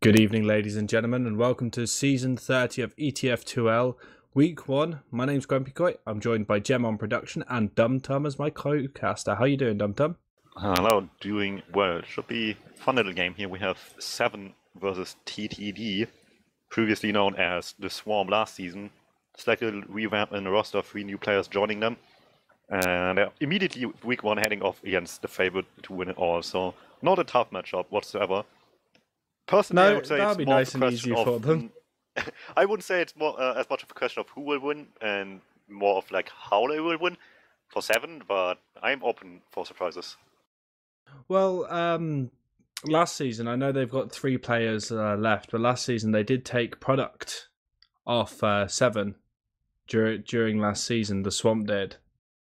Good evening, ladies and gentlemen, and welcome to Season 30 of ETF2L, Week 1. My name's GrumpyKoi. I'm joined by Gemm on production and DuMmTm as my co-caster. How you doing, DuMmTm? Hello, doing well. Should be a fun little game here. We have Se7en versus TTD, previously known as the Swarm last season. It's like a revamp in a roster of 3 new players joining them. And they're immediately, Week 1, heading off against the favorite to win it all. So, not a tough matchup whatsoever. Personally, I would say it's more nice of a and easy question for of... them. I wouldn't say it's more as much of a question of who will win and more of like how they will win for Se7en, but I'm open for surprises. Well, last season, I know they've got 3 players left, but last season they did take product off Se7en during last season. The Swamp did.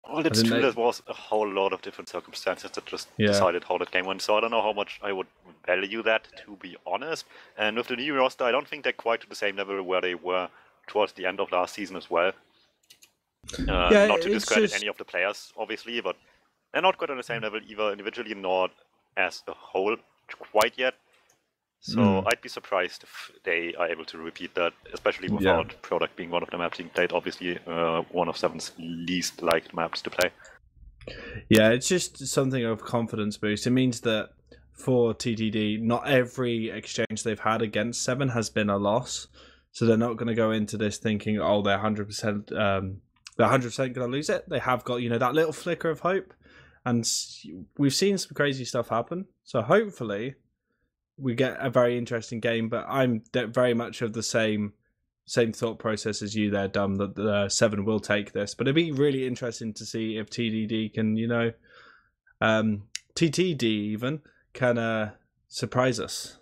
Well, it's true. There was a whole lot of different circumstances that just decided how that game went. So I don't know how much I would value that, to be honest. And with the new roster, I don't think they're quite to the same level where they were towards the end of last season as well. Not to discredit any of the players, obviously, but they're not quite on the same level either individually nor as a whole quite yet. So I'd be surprised if they are able to repeat that, especially without product being one of the maps being played. Obviously, one of Se7en's least liked maps to play. Yeah, it's just something of confidence boost. It means that for TTD, not every exchange they've had against Se7en has been a loss. So they're not going to go into this thinking, oh, they're 100%, they're 100% going to lose it. They have got, that little flicker of hope. And we've seen some crazy stuff happen. So hopefully we get a very interesting game, but I'm very much of the same thought process as you there, Dum, that the Se7en will take this. But it'd be really interesting to see if TTD can, TTD even can surprise us.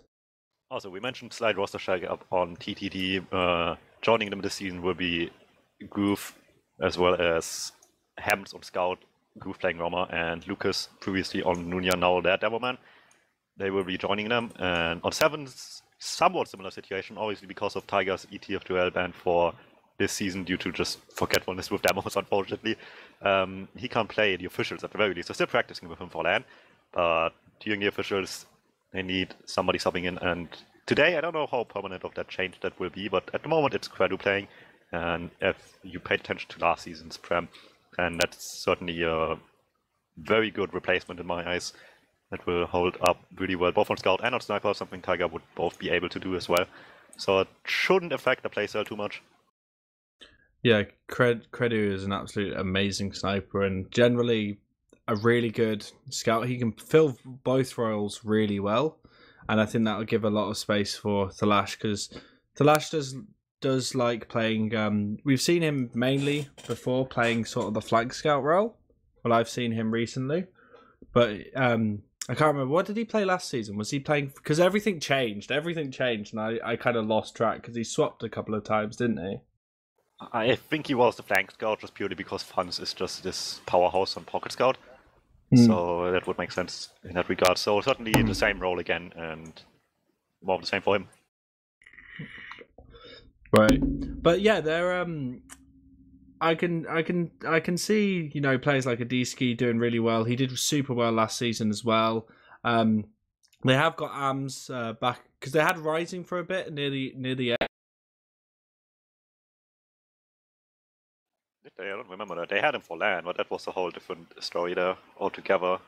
Also, we mentioned slight roster shake up on TTD. Joining them this season will be Groove, as well as Hems on Scout, Groove playing Roma, and Lucas, previously on Nunya, now their Demoman. They will be joining them, and on Se7en's somewhat similar situation, obviously because of Tiger's ETF2L ban for this season due to just forgetfulness with demos, unfortunately. He can't play the officials at the very least. They're still practicing with him for LAN, but during the officials, they need somebody subbing in, and today, I don't know how permanent of that change that will be, but at the moment it's Credu playing, and if you paid attention to last season's Prem, and that's certainly a very good replacement in my eyes. That will hold up really well, both on Scout and on Sniper, something Tiger would both be able to do as well. So it shouldn't affect the playstyle too much. Yeah, Credu is an absolute amazing sniper and generally a really good scout. He can fill both roles really well, and I think that will give a lot of space for Thalash, because Thalash does like playing. We've seen him mainly before playing sort of the flank scout role. Well, I've seen him recently, but I can't remember. What did he play last season? Was he playing... Because everything changed, and I kind of lost track, because he swapped a couple of times, didn't he? I think he was the flank scout, just purely because Funds is just this powerhouse on Pocket Scout. So that would make sense in that regard. So certainly the same role again, and more of the same for him. Right. But yeah, they're... I can see, players like a D-Ski doing really well. He did super well last season as well. They have got AMS back, because they had Rising for a bit near the end. I don't remember that. They had him for LAN, but that was a whole different story there altogether.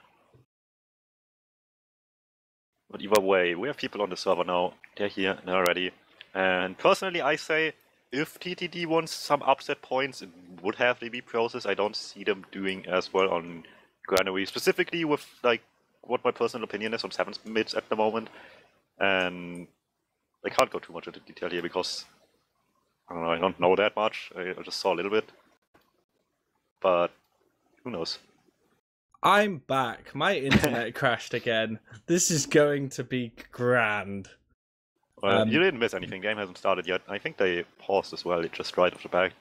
But either way, we have people on the server now. They're here, they're ready. And personally, I say, if TTD wants some upset points, it would have the B process. I don't see them doing as well on Granary, specifically with like what my personal opinion is on Se7en's mids at the moment. And I can't go too much into detail here because I don't know that much. I just saw a little bit. But who knows? I'm back. My internet crashed again. This is going to be grand. Well, you didn't miss anything. Game hasn't started yet. I think they paused as well. It just right off the back.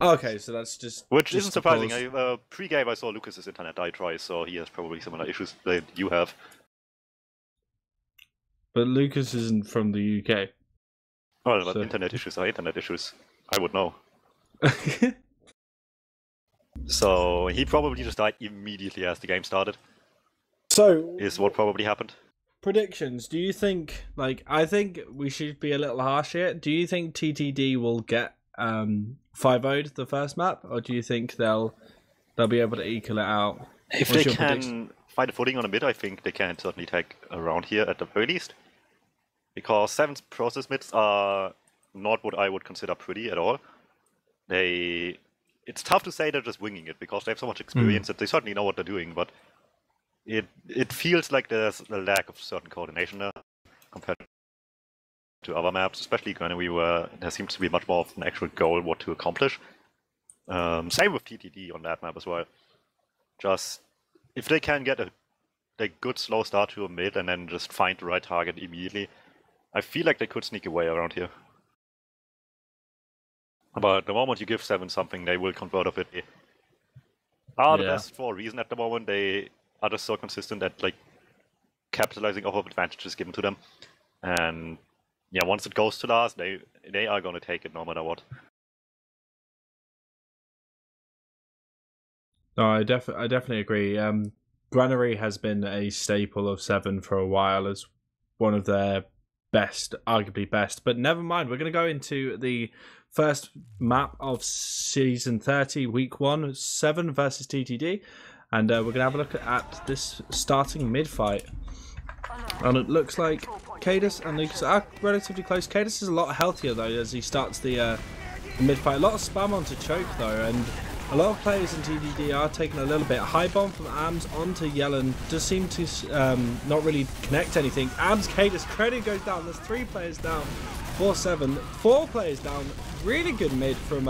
Okay, so that's just... Which isn't surprising. Pre-game I saw Lucas's internet die twice, so he has probably similar issues that you have. But Lucas isn't from the UK. Well, but internet issues are internet issues. I would know. So he probably just died immediately as the game started. So... Is what probably happened. predictions. Do you think, like, I think we should be a little harsh here. Do you think TTD will get 5-0'd the first map, or do you think they'll be able to equal it out? If they can find a footing on a mid, I think they can certainly take a round here at the very least. Because 7's process mids are not what I would consider pretty at all. It's tough to say they're just winging it because they have so much experience that they certainly know what they're doing, but it feels like there's a lack of certain coordination there compared to other maps, especially Granary, where there seems to be much more of an actual goal what to accomplish. Same with TTD on that map as well. Just if they can get a good slow start to a mid and then just find the right target immediately, I feel like they could sneak away around here. But the moment you give 7 something, they will convert of it. They are the best for a reason at the moment. They are just so consistent at like capitalizing off of advantages given to them. And yeah, once it goes to last, they are going to take it no matter what. No, I definitely agree. Granary has been a staple of 7 for a while as one of their best, arguably best. But never mind, we're going to go into the first map of Season 30, Week 1, 7 versus TTD. And we're going to have a look at this starting mid-fight. And it looks like Cadus and Lucas are relatively close. Cadus is a lot healthier, though, as he starts the mid-fight. A lot of spam onto choke, though, and a lot of players in TTD are taking a little bit. High bomb from Ams onto Yellen does seem to not really connect anything. Ams, Cadus, credit goes down. There's 3 players down. 4-7. 4 players down. Really good mid from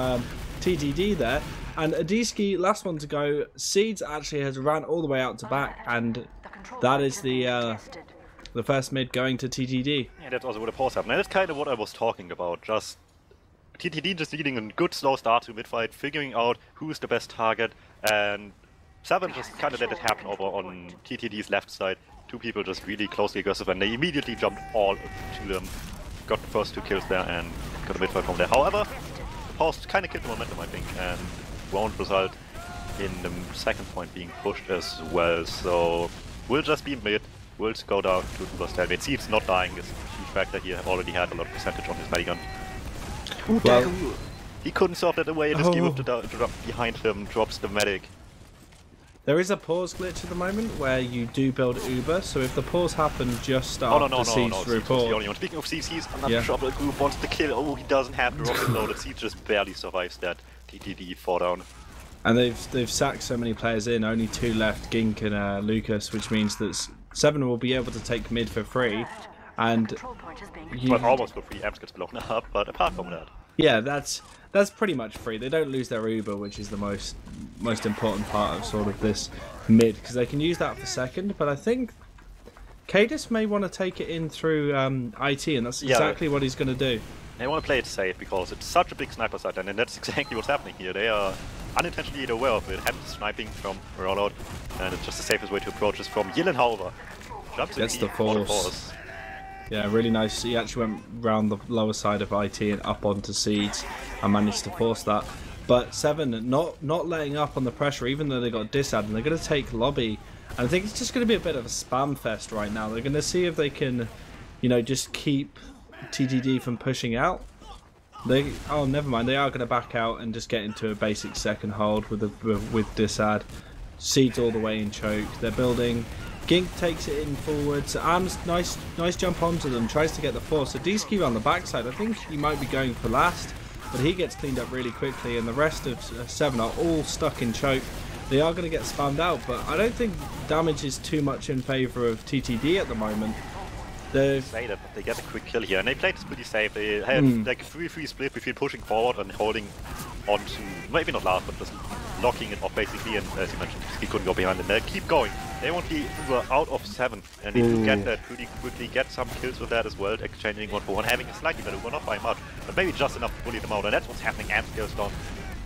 TTD there. And Adiski, last one to go. Seeds actually has ran all the way out to back, and that is the first mid going to TTD. Yeah, that's also what a pause happened. And that's kind of what I was talking about. Just TTD just needing a good slow start to mid-fight, figuring out who's the best target, and 7 just kind of let it happen over on TTD's left side. 2 people just really closely aggressive, and they immediately jumped all to them. Got the first 2 kills there and got a mid-fight from there. However, the pause kind of killed the momentum, I think, and won't result in the second point being pushed as well. So we'll just be mid. We'll go down to the stalemate. Seeds not dying is a huge factor here. Already had a lot of percentage on his medigun. Well, he couldn't solve that away. This with the drop behind him drops the medic. There is a pause glitch at the moment where you do build Uber, so if the pause happened just after Siege report... Speaking of Siege, he's another trouble group, wants to kill. Oh, he doesn't have the rocket loaded. Siege just barely survives that TTD 4 down. And they've sacked so many players in, only 2 left, Gink and Lucas, which means that 7 will be able to take mid for free. And well, almost for free. Amps gets blown up, but apart from that, yeah, that's pretty much free. They don't lose their Uber, which is the most important part of sort of this mid, because they can use that for second. But I think Cadus may want to take it in through IT, and that's exactly what he's going to do. They want to play it safe because it's such a big sniper site, and that's exactly what's happening here. They are unintentionally aware of it, having sniping from rollout, and it's just the safest way to approach this from Yillen, however. Jumps Gets the force. Yeah, really nice. He actually went round the lower side of IT and up onto Seeds and managed to force that. But 7 not letting up on the pressure, even though they got disad, and they're going to take lobby. And I think it's just going to be a bit of a spam fest right now. They're going to see if they can, you know, just keep TTD from pushing out. Oh, never mind. They are going to back out and just get into a basic second hold with disad. Seeds all the way in choke. They're building. Gink takes it in forwards. Arms, nice jump onto them. Tries to get the force. So D-Ski on the backside. I think he might be going for last, but he gets cleaned up really quickly. And the rest of 7 are all stuck in choke. They are going to get spammed out, but I don't think damage is too much in favour of TTD at the moment. Say that, but they get a quick kill here, and they played this pretty safe. They had like a 3-3 split between pushing forward and holding on to, maybe not last, but just locking it off basically. And as you mentioned, he couldn't go behind, and they keep going. They want the Uber out of 7, and need to get that pretty quickly, get some kills with that as well, exchanging 1-for-1, having a slightly better Uber, not by much, but maybe just enough to bully them out, and that's what's happening. Amps goes down.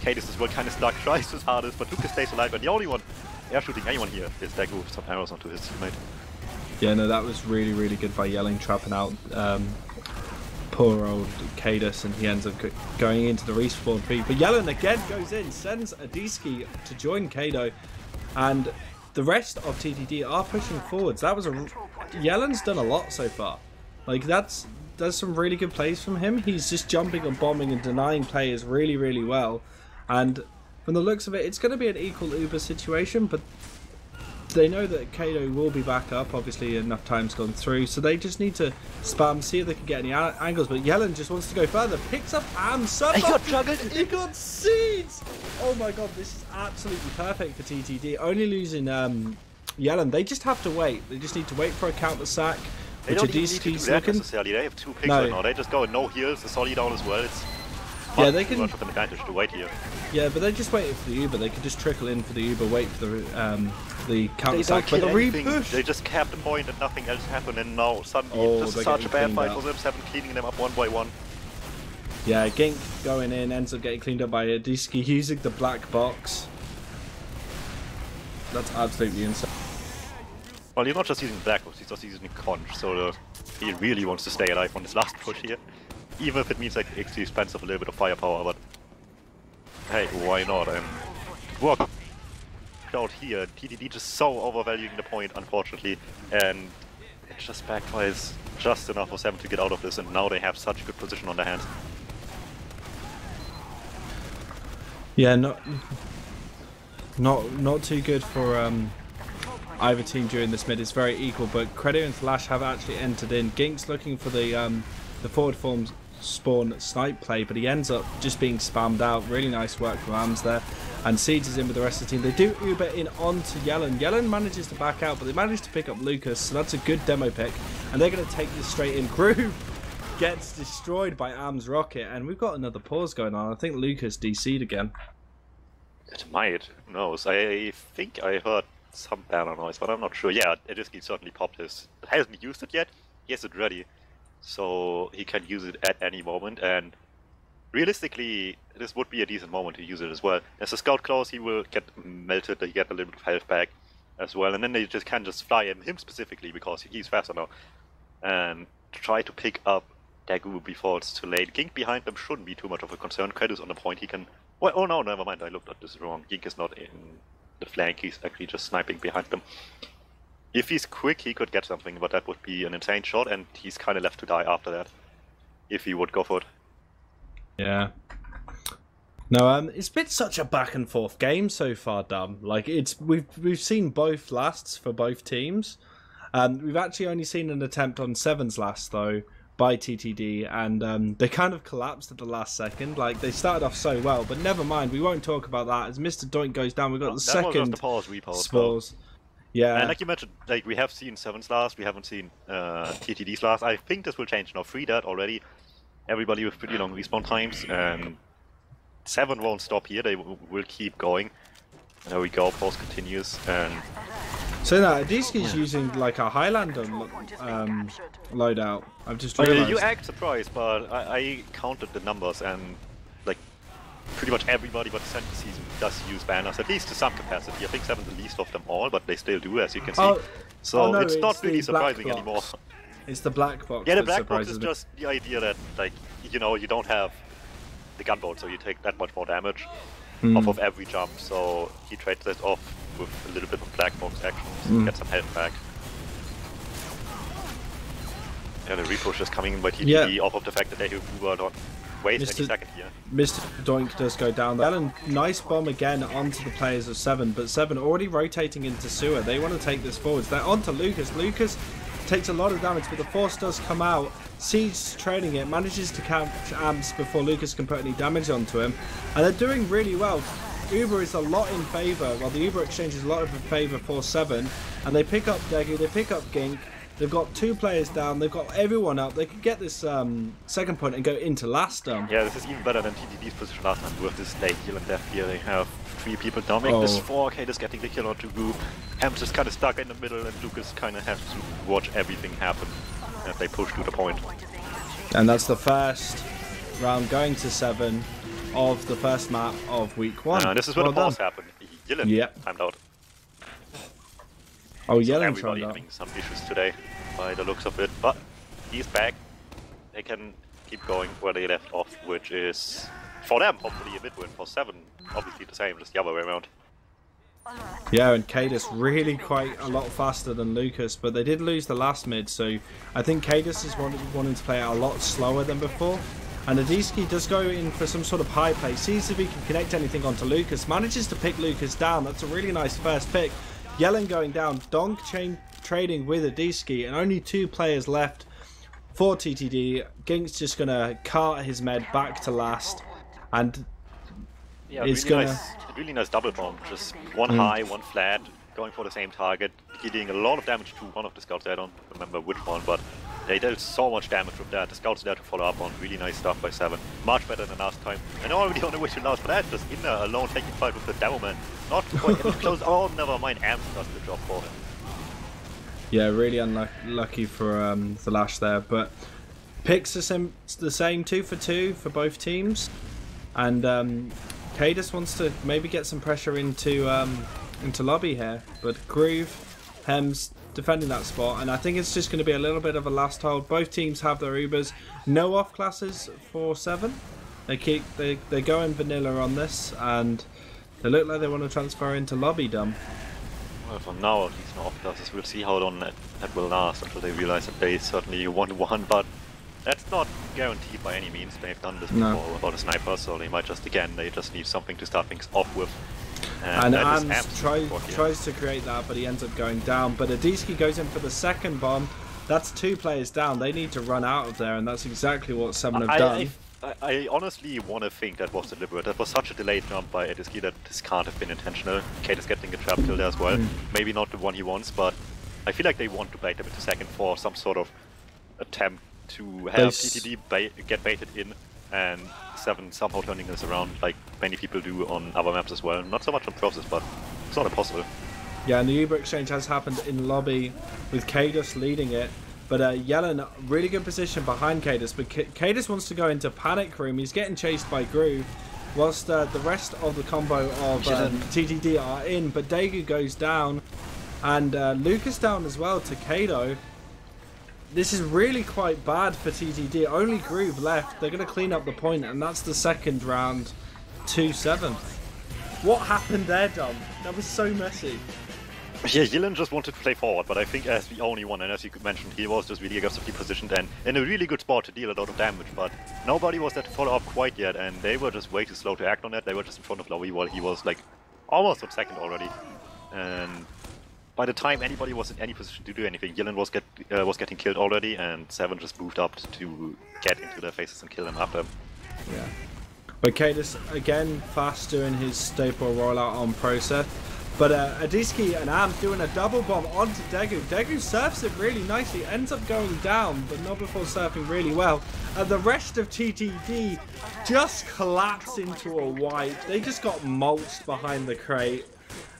Cadus is well kind of stuck, tries his hardest, but Lucas stays alive, and the only one air shooting anyone here is Dagu with some arrows onto his teammate. Yeah, no, that was really, really good by Yelling, trapping out poor old Cadus, and he ends up going into the respawn feed. But Yellen again goes in, sends Adiski to join Kado, and the rest of TTD are pushing forwards. That was a Yelen's done a lot so far. Like, there's some really good plays from him. He's just jumping and bombing and denying players really, really well. And from the looks of it, it's going to be an equal Uber situation, but they know that Kato will be back up. Obviously, enough time's gone through, so they just need to spam, see if they can get any angles. But Yelen just wants to go further. Picks up Am. He got juggled. He got seeds. Oh my god, this is absolutely perfect for TTD. Only losing Yelen. They just have to wait. They just need to wait for a counter sack. They don't even need to do that necessarily. They have 2 picks right now. They just go no heals, the Solly down as well. It's they can much of an advantage to wait here. Yeah, but they're just waiting for the Uber. They could just trickle in for the Uber, wait for the counter sack. But the repush. They just capped the point and nothing else happened, and now suddenly this is such a bad fight for them. Se7en cleaning them up one by one. Yeah, Gink going in ends up getting cleaned up by Adiski using the black box. That's absolutely insane. Well, he's not just using black box, he's just using conch, so he really wants to stay alive on this last push here. Even if it means like at the expense of a little bit of firepower, but hey, why not? And work out here. TTD just so overvaluing the point, unfortunately, and it just backfires just enough for Se7en to get out of this, and now they have such a good position on their hands. Yeah, not too good for either team during this mid. It's very equal, but Credo and Flash have actually entered in. Gink's looking for the forward forms spawn snipe play, but he ends up just being spammed out. Really nice work from Ams there, and Seeds is in with the rest of the team. They do Uber in onto Yelen. Yelen manages to back out, but they manage to pick up Lucas, so that's a good demo pick, and they're going to take this straight in. Groove gets destroyed by Am's rocket, and we've got another pause going on. I think Lucas DC'd again. It might, who knows? I think I heard some banner noise, but I'm not sure. Yeah, Ediski certainly popped his. Hasn't used it yet. He has it ready, so he can use it at any moment. And realistically, this would be a decent moment to use it as well. As a scout close, he will get melted. They get a little bit of health back as well, and then they just can just fly him specifically because he's faster now, and try to pick up Dagu before it's too late. Gink behind them shouldn't be too much of a concern. Kratos on the point. He can. Well, oh no, never mind. I looked at this wrong. Gink is not in the flank. He's actually just sniping behind them. If he's quick, he could get something, but that would be an insane shot, and he's kind of left to die after that. If he would go for it. Yeah. No, it's been such a back and forth game so far, Dum. Like we've seen both lasts for both teams. We've actually only seen an attempt on Se7en's last though by TTD, and they kind of collapsed at the last second. Like they started off so well, but never mind. We won't talk about that. As Mr. Doink goes down, we've got the second spores. Yeah, and like you mentioned, like we have seen Se7en's last, we haven't seen TTD's last. I think this will change now. Free that already. Everybody with pretty long respawn times, and Se7en won't stop here. They will keep going. There we go. Pause continues, and so now Adiski's using like a Highlander loadout. I've just realized. You act surprised, but I counted the numbers, and like pretty much everybody but Center Season does use banners, at least to some capacity. I think Se7en's the least of them all, but they still do, as you can see. So no, it's not really surprising anymore. It's the black box. Yeah, the black box is just the idea that, like, you know, you don't have the gunboat, so you take that much more damage off of every jump. So he trades that off with a little bit of black box action to get some health back. Yeah, the repush is coming in by TTD off of the fact that they were not waste any second here. Mr. Doink does go down there. And nice bomb again onto the players of Se7en, but Se7en already rotating into sewer. They want to take this forwards. They're onto Lucas. Lucas takes a lot of damage, but the force does come out. Siege training it, manages to catch Amps before Lucas can put any damage onto him. And they're doing really well. Uber is a lot in favour, well the Uber exchange is a lot in favour for Se7en. And they pick up Degu, they pick up Gink. They've got 2 players down, they've got everyone up. They could get this second point and go into last Yeah, this is even better than TTD's position last time with this late heal and left here. They have 3 people down. Make this 4. Kate is getting the kill onto Group. Hams is kind of stuck in the middle, and Lucas kind of has to watch everything happen as they push to the point. And that's the first round going to Se7en of the first map of week 1. This is where the pause happened. Yellen timed out. Oh, so Yellen everybody having some issues today by the looks of it, but he's back. They can keep going where they left off, which is for them hopefully a mid win. For Se7en, obviously the same, just the other way around. Yeah, and Cadus really quite a lot faster than Lucas, but they did lose the last mid, so I think Cadus is wanting to play it a lot slower than before. And Adiski does go in for some sort of high play, sees if he can connect anything onto Lucas, manages to pick Lucas down. That's a really nice first pick. Yellen going down, Donk trading with Adiski, and only 2 players left for TTD. Gink's just going to cart his med back to last, and yeah, it's really nice double bomb. Just one high, one flat, going for the same target, dealing a lot of damage to one of the scouts. I don't remember which one, but they dealt so much damage with that. The scouts there to follow up on. Really nice stuff by Se7en. Much better than last time. And already on the way to last, but that just in there alone taking fight with the Demo. Not quite close. Oh, never mind. Amps does the job for him. Yeah, really unlucky for the Lash there, but picks are the same 2 for 2 for both teams, and Cadus wants to maybe get some pressure into lobby here, but Groove, Hems defending that spot, and I think it's just going to be a little bit of a last hold. Both teams have their Ubers, no off classes for Se7en. They go in vanilla on this, and they look like they want to transfer into lobby dumb. Well, for now, at least no off classes. We'll see how long that will last until they realize that they certainly 1-1, but that's not guaranteed by any means. They've done this before without a sniper, so they might just, again, they just need something to start things off with. And Ams tries to create that, but he ends up going down. But Adiski goes in for the second bomb. That's 2 players down. They need to run out of there, and that's exactly what Se7en have done. I honestly want to think that was deliberate. That was such a delayed jump by Adiski that this can't have been intentional. Kate is getting a trap kill there as well. Maybe not the one he wants, but I feel like they want to bait them into second for some sort of attempt to have TTD get baited in, and Se7en somehow turning this around like many people do on other maps as well. Not so much on Process, but it's not impossible. Yeah, and the Uber exchange has happened in lobby with Cadus leading it. But Yellen, really good position behind Cadus, but Cadus wants to go into panic room. He's getting chased by Groove, whilst the rest of the combo of TTD are in, but Daegu goes down, and Lucas down as well to Kado. This is really quite bad for TTD. Only Groove left. They're going to clean up the point, and that's the second round to Se7en. What happened there, Dom? That was so messy. Yeah, Yellen just wanted to play forward, but I think as the only one, and as you mentioned, he was just really aggressively positioned and in a really good spot to deal a lot of damage, but nobody was there to follow up quite yet, and they were just way too slow to act on that. They were just in front of Lobby while he was like almost on second already, and by the time anybody was in any position to do anything, Yellen was getting killed already, and Se7en just moved up to get into their faces and kill them after. Yeah. But Cadus, again, fast doing his staple rollout on Process. But Adiski and Ams doing a double bomb onto Daegu. Daegu surfs it really nicely, ends up going down, but not before surfing really well. And the rest of TTD just collapsed into a wipe. They just got mulched behind the crate,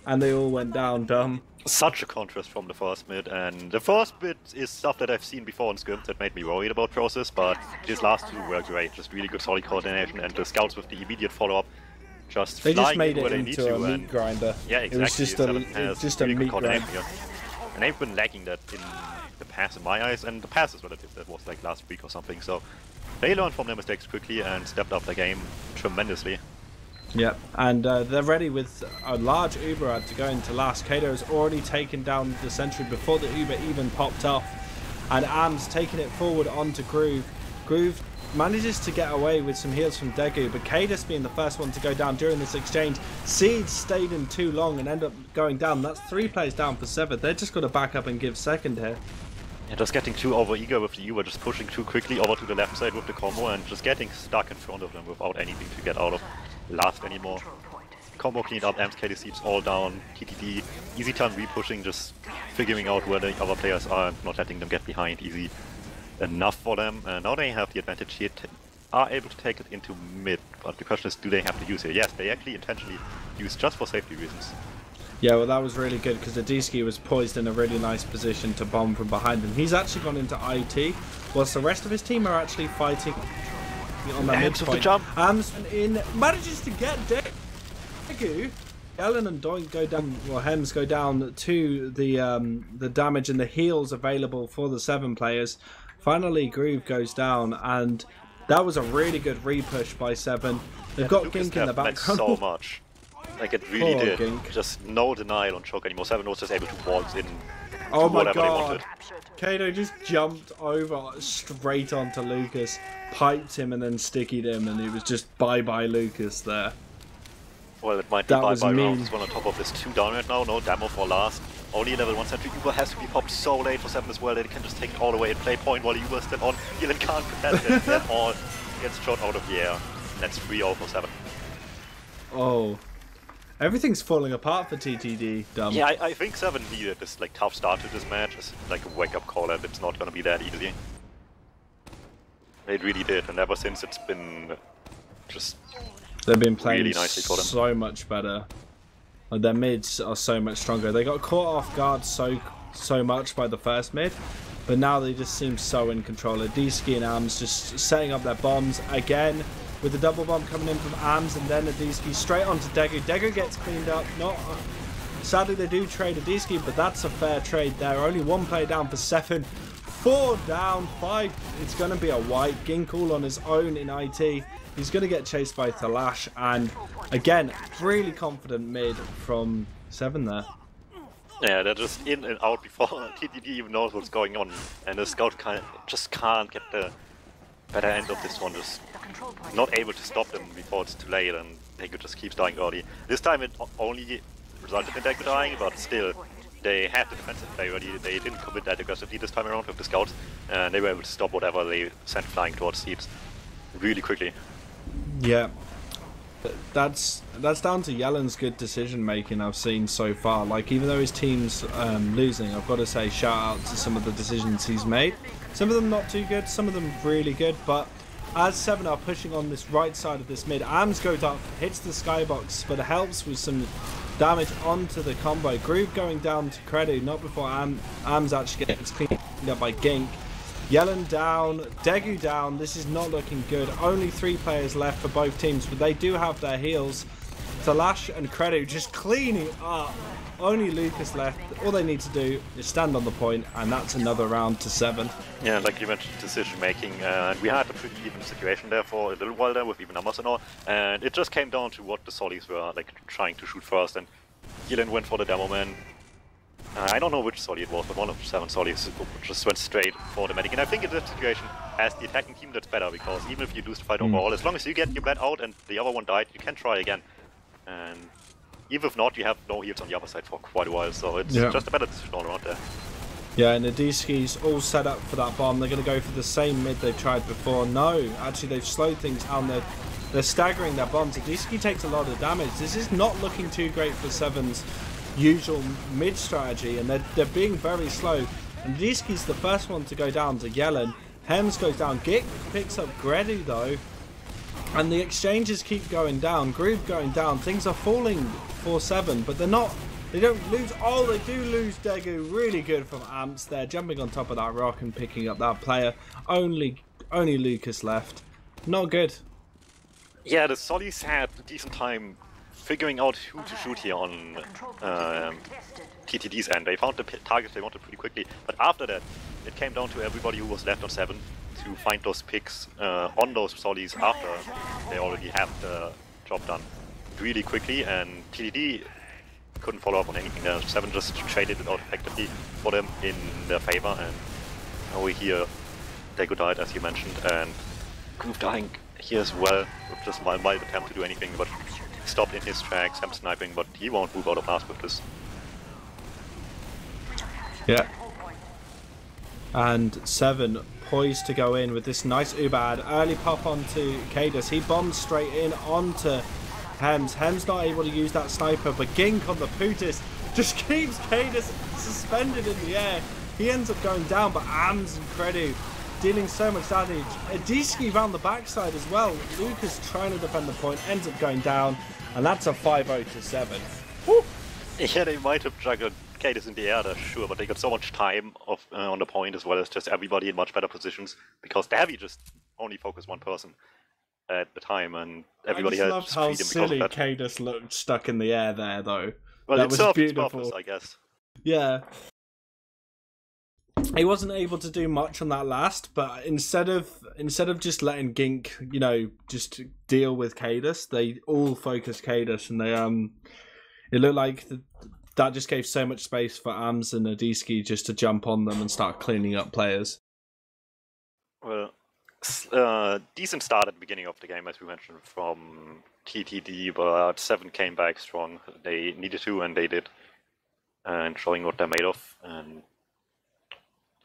and they all went down dumb. Such a contrast from the first mid, and the first bit is stuff that I've seen before in scrims that made me worried about Process, but these last 2 were great. Just really good solid coordination, and the scouts with the immediate follow-up. They just made it into a meat grinder. Yeah, exactly. It was just a meat grinder. And they've been lacking that in the past, in my eyes, and the past is relative. That was like last week or something. So they learned from their mistakes quickly and stepped up their game tremendously. Yep, and they're ready with a large Uber ad to go into last. Kato has already taken down the sentry before the Uber even popped off, and Am's taking it forward onto Groove. Groove manages to get away with some heals from Daegu, but Cadus being the first one to go down during this exchange. Seeds stayed in too long and end up going down. That's 3 players down for Se7en. They're just got to back up and give second here. Yeah, just getting too over eager with the Uber, just pushing too quickly over to the left side with the combo and just getting stuck in front of them without anything to get out of last anymore. Combo cleaned up, Am's KD seeps all down, TTD, easy time re-pushing, just figuring out where the other players are and not letting them get behind easy enough for them. And now they have the advantage here, are able to take it into mid, but the question is, do they have to use it? Yes, they actually intentionally use just for safety reasons. Yeah, well, that was really good because Adiski was poised in a really nice position to bomb from behind him. He's actually gone into IT, whilst the rest of his team are actually fighting on that mid point. Ams in manages to get Daegu. Ellen and Doink go down, well, Hems go down to the damage and the heals available for the 7 players. Finally, Groove goes down, and that was a really good re-push by Se7en. They've got Gink in the background. So much. Like, it really Poor did. Gink. Just no denial on choke anymore. Se7en was just able to waltz in Oh to my whatever they god. wanted. Kato just jumped over straight onto Lucas, piped him and then stickied him, and it was just bye-bye Lucas there. Well, it might be That was bye-bye mean. round as well on top of this 2 down right now. No demo for last. Only a level 1 sentry. Uber has to be popped so late for Se7en as well that he can just take it all away and play point while Uber is still on. Dylan can't contest it at all. Gets shot out of the air. That's 3-0 for Se7en. Oh. Everything's falling apart for TTD, dumb. Yeah, I think Se7en needed this like tough start to this match as like a wake-up call, and it's not gonna be that easy. It really did, and ever since it's been just They've been playing really nicely for them. so much better. Like, their mids are so much stronger. They got caught off guard so much by the first mid, but now they just seem so in control. Adiski and Arms just setting up their bombs again, with the double bomb coming in from Arms and then Adiski straight onto Degu. Degu gets cleaned up. Sadly, they do trade Adiski, but that's a fair trade there. Only one player down for Se7en. 4 down, 5. It's going to be a wipe. Gink all on his own in IT. He's going to get chased by Talash, and again, really confident mid from Se7en there. Yeah, they're just in and out before TTD even knows what's going on, and the scout just can't get the better end of this one. Just not able to stop them before it's too late, and Degu just keeps dying early. This time it only resulted in Degu dying, but still, they had the defensive play ready. They didn't commit that aggressively this time around with the scouts, and they were able to stop whatever they sent flying towards Seeds really quickly. Yeah, that's down to Yellen's good decision making I've seen so far. Like, even though his team's losing, I've got to say shout out to some of the decisions he's made. Some of them not too good, some of them really good, but as Se7en are pushing on this right side of this mid, Ams goes up, hits the skybox, but it helps with some damage onto the combo. Groove going down to Credu, not before Ams actually gets cleaned up by Gink. Yellen down, Degu down. This is not looking good. Only 3 players left for both teams, but they do have their heals. Talash and Credu just cleaning up. Only Lucas left. All they need to do is stand on the point, and that's another round to Se7en. Yeah, like you mentioned, decision making, and we had a pretty even situation there for a little while there with even numbers and all, and it just came down to what the Solis were like trying to shoot first, and Yellen went for the demo man. I don't know which Soli it was, but one of 7 Solis just went straight for the medic. And I think in that situation, as the attacking team, that's better, because even if you lose the fight overall, as long as you get your bled out and the other one died, you can try again. And even if not, you have no heals on the other side for quite a while, so it's just a better decision all around there. Yeah, and the D-Ski's all set up for that bomb. They're going to go for the same mid they've tried before. No, actually they've slowed things down. They're staggering their bombs. The D-Ski takes a lot of damage. This is not looking too great for Se7en's usual mid strategy, and they're being very slow. And D-Ski's the first one to go down to Yellen. Hems goes down. Gik picks up Gredy though, and the exchanges keep going down. Groove going down. Things are falling for Se7en, but they're not. They don't lose. Oh, they do lose Degu. Really good from Amps there, jumping on top of that rock and picking up that player. Only Lucas left. Not good. Yeah, the Solis had a decent time figuring out who to shoot here on TTD's end. They found the targets they wanted pretty quickly, but after that, it came down to everybody who was left on Se7en to find those picks on those Solis after they already have the job done really quickly, and TTD couldn't follow up on anything there. Se7en just traded it out effectively for them in their favor, and over here, Degu died, as you mentioned, and Groove dying here as well, with just one wild attempt to do anything, but stopped in his tracks. I'm sniping, but he won't move out of last with this. Yeah. And Se7en poised to go in with this nice Ubad. Early pop onto Cadus. He bombs straight in onto Hems. Hems not able to use that sniper, but Gink on the Putis just keeps Cadus suspended in the air. He ends up going down, but Ams and Credu dealing so much damage. Adiski round the backside as well. Lucas trying to defend the point, ends up going down, and that's a 5-0 to Se7en. Woo! Yeah, they might have juggled Cadus in the air, that's sure, but they got so much time on the point, as well as just everybody in much better positions, because the Heavy just only focused one person at the time, and everybody had loved how speed silly because of that. Cadus looked stuck in the air there, though. Well, that it was served its beautiful. purpose, I guess. Yeah. he wasn't able to do much on that last, but instead of just letting Gink, just deal with Cadus, they all focused Cadus, and they it looked like that just gave so much space for Ams and Adiski just to jump on them and start cleaning up players. Well, decent start at the beginning of the game, as we mentioned, from TTD, but Se7en came back strong. They needed to, and they did, and showing what they're made of, and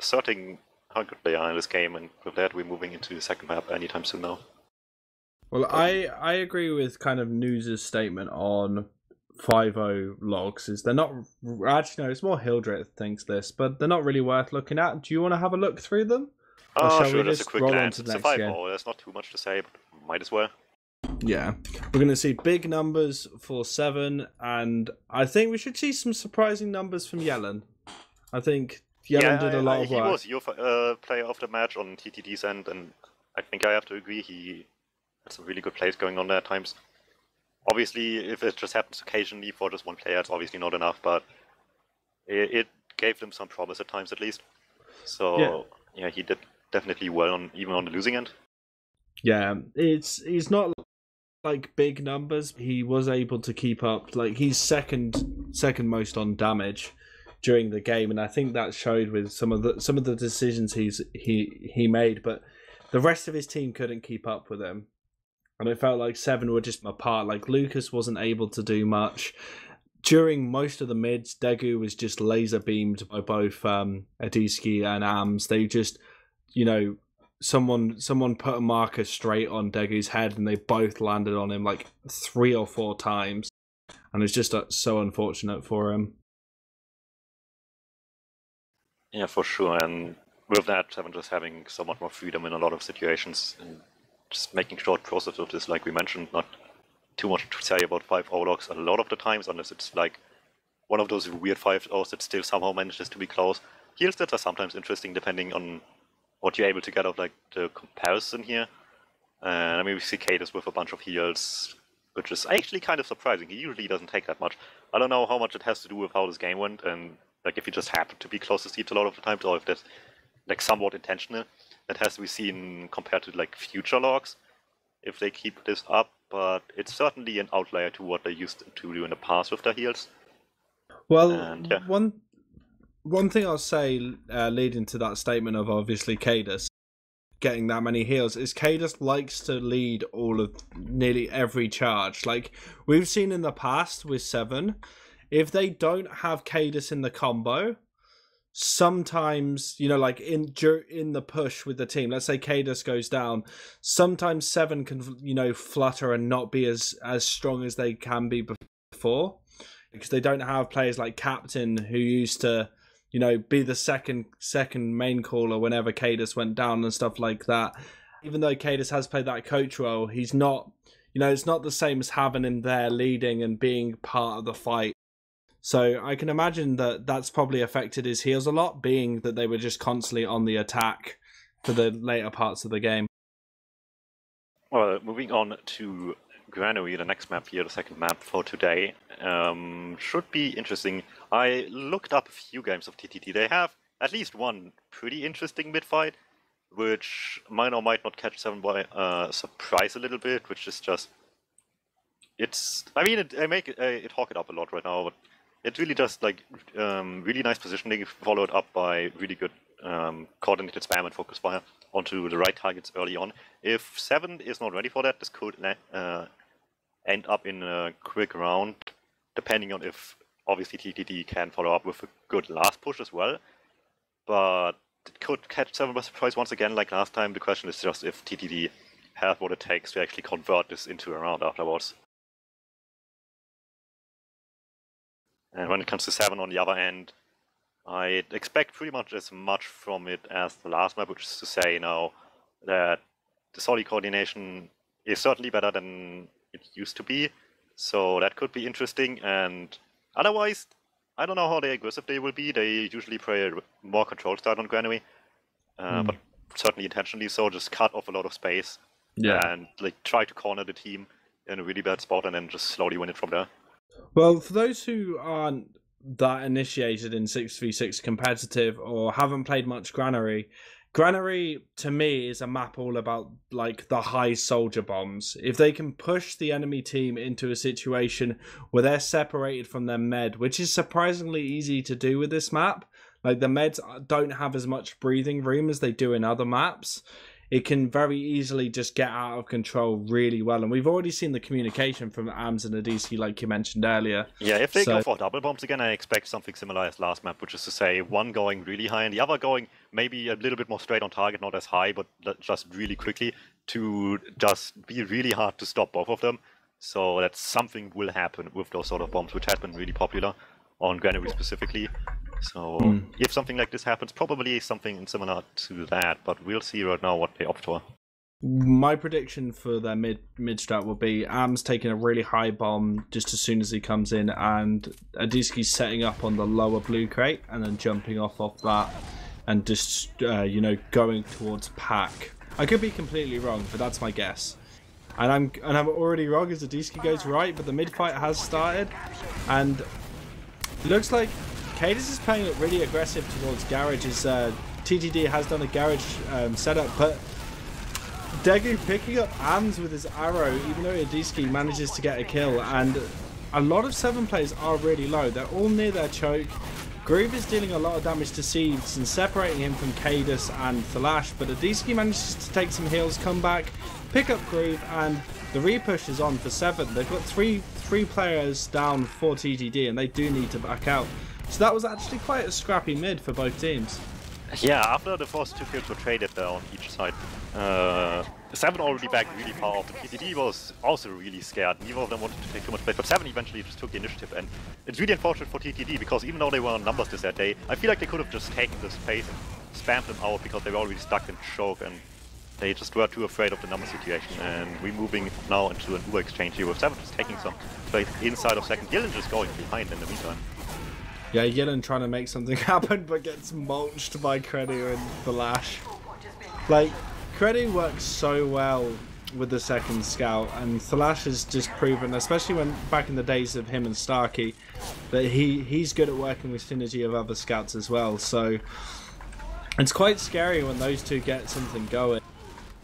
asserting how good they are in this game, and with that we're moving into the second map anytime soon now. Well, I agree with kind of News's statement on 5.0 logs. Is they're not actually, no, it's more Hildreth thinks this, but they're not really worth looking at. Do you want to have a look through them? Oh, sure, just a quick glance. It's a 5.0, there's not too much to say, but might as well. Yeah, we're going to see big numbers for Se7en, and I think we should see some surprising numbers from Yellen. I think Yellen did a lot of work. He was your player of the match on TTD's end, and I think I have to agree, he had some really good plays going on there at times. Obviously, if it just happens occasionally for just one player, it's obviously not enough, but it gave them some promise at times at least. So, yeah he did definitely well, even on the losing end. Yeah, he's not like big numbers. He was able to keep up. Like, he's second most on damage during the game, and I think that showed with some of the decisions he made. But the rest of his team couldn't keep up with him, and it felt like Se7en were just apart. Like, Lucas wasn't able to do much during most of the mids. Degu was just laser beamed by both Adiski and Ams. They just, someone put a marker straight on Degu's head, and they both landed on him like 3 or 4 times, and it's just so unfortunate for him. Yeah, for sure, and with that, Se7en just having somewhat more freedom in a lot of situations, and just making short process of this, like we mentioned, not too much to say about 5.0 logs a lot of the times, unless it's like one of those weird 5.0s that still somehow manages to be close. Heal stats are sometimes interesting depending on what you're able to get of like the comparison here. And I mean, we see Cadus with a bunch of heals, which is actually kind of surprising. He usually doesn't take that much. I don't know how much it has to do with how this game went, and like if he just happened to be close to Steeds a lot of the times, or if that's like somewhat intentional. That has to be seen compared to like future logs, if they keep this up, but it's certainly an outlier to what they used to do in the past with their heals. Well, and, yeah. One thing I'll say leading to that statement of obviously Cadus getting that many heals is Cadus likes to lead all of nearly every charge. Like we've seen in the past with Se7en, if they don't have Cadus in the combo, sometimes, like in the push with the team, let's say Cadus goes down, sometimes Se7en can, flutter and not be as strong as they can be before, because they don't have players like Captain who used to, be the second main caller whenever Cadus went down and stuff like that. Even though Cadus has played that coach role, he's not, it's not the same as having him there leading and being part of the fight. So I can imagine that that's probably affected his heals a lot, being that they were just constantly on the attack for the later parts of the game. Well, moving on to Granary, the next map here, the second map for today, should be interesting. I looked up a few games of TTD. They have at least one pretty interesting mid-fight, which might or might not catch Se7en by surprise a little bit, which is just... I talk it up a lot right now, but it's really just like really nice positioning followed up by really good coordinated spam and focus fire onto the right targets early on. If Se7en is not ready for that, this could end up in a quick round, depending on if obviously TTD can follow up with a good last push as well. But it could catch Se7en by surprise once again like last time. The question is just if TTD have what it takes to actually convert this into a round afterwards. And when it comes to Se7en on the other end, I expect pretty much as much from it as the last map, which is to say now that the solid coordination is certainly better than it used to be, so that could be interesting. And otherwise, I don't know how aggressive they will be. They usually play a more controlled start on Granary, but certainly intentionally so, just cut off a lot of space and like try to corner the team in a really bad spot and then just slowly win it from there. Well, for those who aren't that initiated in 6v6 competitive or haven't played much Granary, Granary to me is a map all about like the high soldier bombs. If they can push the enemy team into a situation where they're separated from their med, which is surprisingly easy to do with this map, like the meds don't have as much breathing room as they do in other maps, it can very easily just get out of control really well. And we've already seen the communication from AMS and Adisi, like you mentioned earlier. Yeah, if they go for double bombs again, I expect something similar as last map, which is to say one going really high and the other going maybe a little bit more straight on target, not as high, but just really quickly to just be really hard to stop both of them. So that something will happen with those sort of bombs, which have been really popular on Granary specifically. So if something like this happens, probably something similar to that, but we'll see right now what they opt for. My prediction for their mid strat will be AMS taking a really high bomb just as soon as he comes in, and Adiski's setting up on the lower blue crate and then jumping off that and just you know, going towards pack. I could be completely wrong, but that's my guess. And I'm already wrong as Adiski goes right, but the mid fight has started, and it looks like Cadis is playing it really aggressive towards Garage, as TTD has done a Garage setup, but Degu picking up AMS with his arrow, even though Adiski manages to get a kill, and a lot of 7 players are really low. They're all near their choke. Groove is dealing a lot of damage to Seeds and separating him from Cadis and Thalash, but Adiski manages to take some heals, come back, pick up Groove, and the repush is on for 7. They've got three players down for TTD, and they do need to back out. So that was actually quite a scrappy mid for both teams. Yeah, after the first 2 kills were traded there on each side, Se7en already backed really far off. TTD was also really scared. Neither of them wanted to take too much place, but Se7en eventually just took the initiative, and it's really unfortunate for TTD because even though they were on numbers that day, I feel like they could have just taken this space and spammed them out because they were already stuck in choke and they just were too afraid of the number situation. And we're moving now into an Uber exchange here with Se7en just taking some space inside of second. Gillen just going behind in the meantime. Yeah, Yellen trying to make something happen, but gets mulched by Credu and the Lash. Like, Credu works so well with the second scout, and Thalash has just proven, especially when back in the days of him and Starkey, that he's good at working with synergy of other scouts as well. So it's quite scary when those two get something going.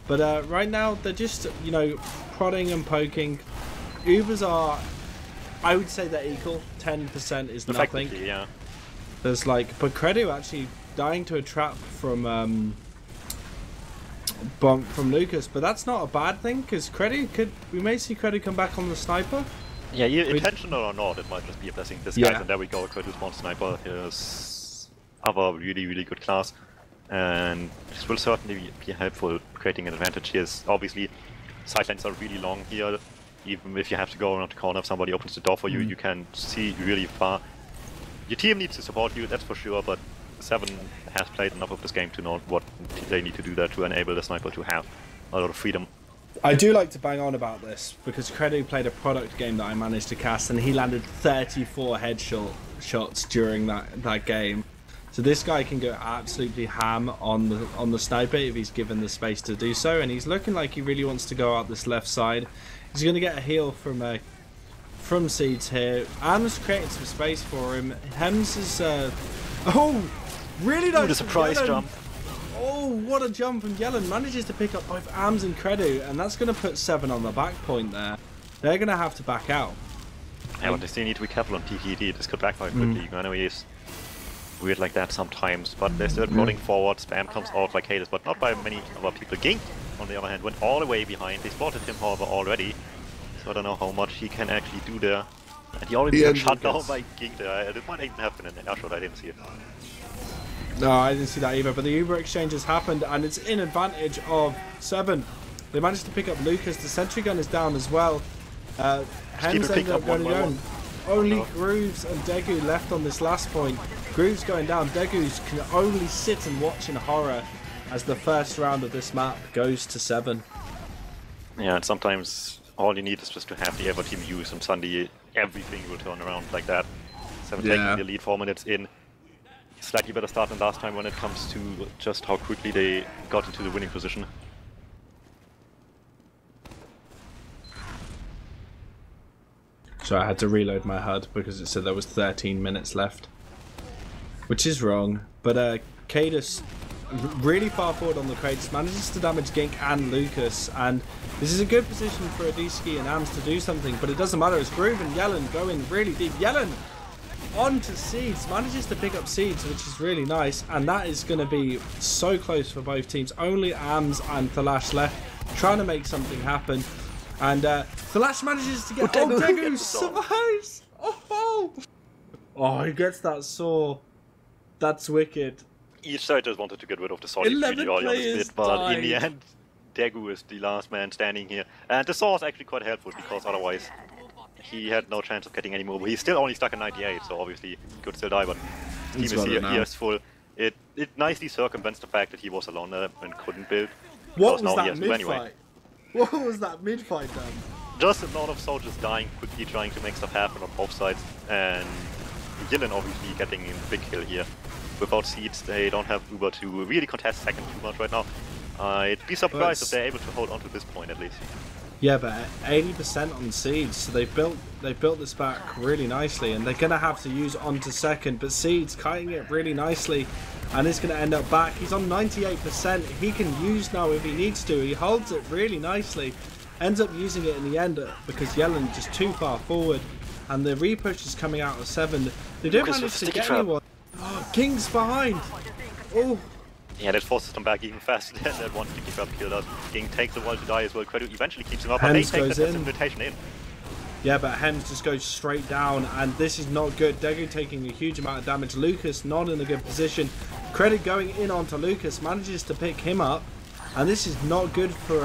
But right now they're just, you know, prodding and poking. Ubers are, I would say they're equal. 10% is nothing. Yeah. There's like, but Credu actually dying to a trap from Lucas, but that's not a bad thing because Credu we may see Credu come back on the sniper. Yeah, intentional or not, it might just be a blessing in disguise. And there we go, Credu's one sniper. His other really good class, and this will certainly be helpful creating an advantage here. Obviously, sidelines are really long here. Even if you have to go around the corner, if somebody opens the door for you, you can see really far. Your team needs to support you, that's for sure, but Se7en has played enough of this game to know what they need to do there to enable the sniper to have a lot of freedom. I do like to bang on about this, because Credu played a product game that I managed to cast, and he landed 34 headshots during that game. So this guy can go absolutely ham on the sniper if he's given the space to do so, and he's looking like he really wants to go out this left side. He's going to get a heal from Seeds here. Am's creating some space for him. Hems is oh, really nice. The surprise jump. Oh, what a jump! And Yellen manages to pick up both Ams and Credu, and that's going to put Se7en on the back point there. They're going to have to back out. Yeah, but they still need to be careful on TTD. This could backfire quickly. Granary is weird like that sometimes, but they're still running forward. Spam comes out like Hades, but not by many other people. Gink, on the other hand, went all the way behind. They spotted him, however, already. So I don't know how much he can actually do there. And he already got shut down by Gink there. It might even have been an air shot, I didn't see it. No, I didn't see that either, but the Uber exchange has happened, and it's in advantage of Se7en. They managed to pick up Lucas. The sentry gun is down as well. Hems ended up going down. Only Grooves and Degu left on this last point. Grooves going down. Degu's can only sit and watch in horror as the first round of this map goes to Se7en. Yeah, and sometimes all you need is just to have the other team use, and suddenly everything will turn around like that. Se7en taking the lead 4 minutes in. Slightly better start than last time when it comes to just how quickly they got into the winning position. So I had to reload my HUD because it said there was 13 minutes left. Which is wrong. But Cadus really far forward on the crates, manages to damage Gink and Lucas, and this is a good position for Adiski and Ams to do something, but it doesn't matter as Groove and Yellen go in really deep. Yellen onto Seeds, manages to pick up Seeds, which is really nice, and that is going to be so close for both teams. Only Ams and Thalash left trying to make something happen, and Thalash manages to get... Oh, Degu survives! Oh, he gets that saw. That's wicked. Each side just wanted to get rid of the Solid really early on this bit, but in the end, Degu is the last man standing here. And the saw is actually quite helpful, because otherwise he had no chance of getting any more. He's still only stuck at 98, so obviously he could still die, but team is here, he is full. It nicely circumvents the fact that he was alone there and couldn't build. What was that mid-fight? What was that mid-fight then? Just a lot of soldiers dying quickly, trying to make stuff happen on both sides, and Yillen obviously getting a big kill here. Without Seeds, they don't have Uber to really contest second too much right now. I'd be surprised if they're able to hold on to this point at least. Yeah, but 80% on Seeds, so they've built this back really nicely, and they're gonna have to use onto second. But Seeds kiting it really nicely, and it's gonna end up back. He's on 98%. He can use now if he needs to. He holds it really nicely, ends up using it in the end because Yellen just too far forward, and the repush is coming out of 7. They don't manage to get anyone. Oh, King's behind! Oh! Yeah, that forces them back even faster than that one sticky trap killed us. King takes a while to die as well. Credu eventually keeps him up, but they take that invitation in. Yeah, but Hems just goes straight down, and this is not good. Degu taking a huge amount of damage. Lucas not in a good position. Credit going in onto Lucas, manages to pick him up, and this is not good for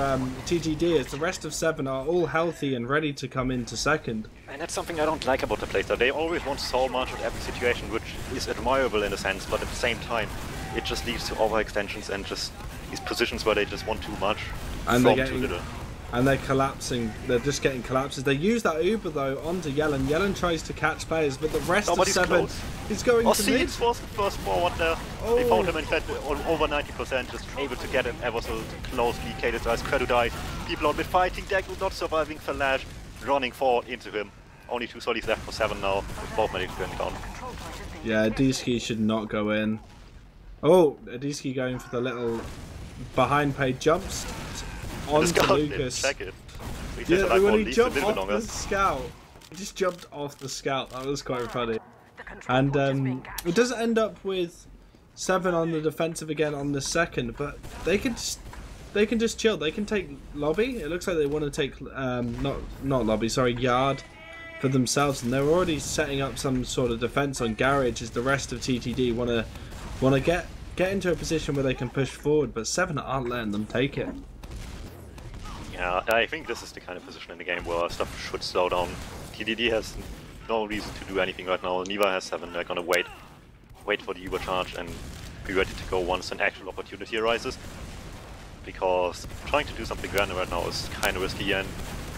TTD, as the rest of 7 are all healthy and ready to come into second. And that's something I don't like about the playstyle. They always want so much at every situation, which is admirable in a sense, but at the same time, it just leads to overextensions and just these positions where they just want too much and from too little. And they're collapsing. They're just getting collapses. They use that Uber though onto Yellen. Yellen tries to catch players, but the rest of 7 is going to mid. Seeds was the first forward there. Oh. They found him in fact on over 90%, just able to get him ever so closely. Cadus dies, Credu dies. People on mid fighting, Degu not surviving, Flash running forward into him. Only 2 solis left for 7 now, with both medics going down. Yeah, Adiski should not go in. Oh, Adiski going for the little behind pay jumps onto Lucas. Check it. Yeah, when he jumped off the scout, he just jumped off the scout. That was quite funny. And it does end up with 7 on the defensive again on the second, but they can just chill. They can take lobby. It looks like they want to take not lobby, sorry, yard for themselves, and they're already setting up some sort of defense on garage as the rest of TTD want to get into a position where they can push forward, but 7 aren't letting them take it. Yeah, I think this is the kind of position in the game where stuff should slow down. TTD has no reason to do anything right now. Neither has 7. They're gonna wait for the Uber charge and be ready to go once an actual opportunity arises. Because trying to do something random right now is kind of risky, and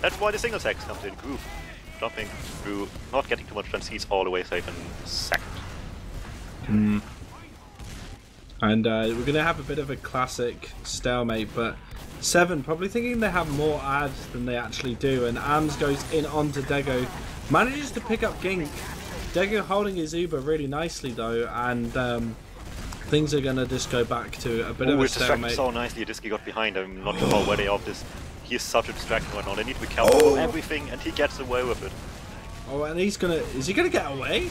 that's why the single sex comes in. Groove jumping through, not getting too much chance, he's all the way safe in second. And we're gonna have a bit of a classic stalemate, but 7 probably thinking they have more ads than they actually do, and Ams goes in onto Dego, manages to pick up Gink. Dego holding his Uber really nicely though, and things are gonna just go back to a bit of a stalemate. So nicely, Adiski got behind. I'm not sure where they are of this. He is such a distraction right now. They need to be careful of everything, and he gets away with it. Oh, and is he gonna get away?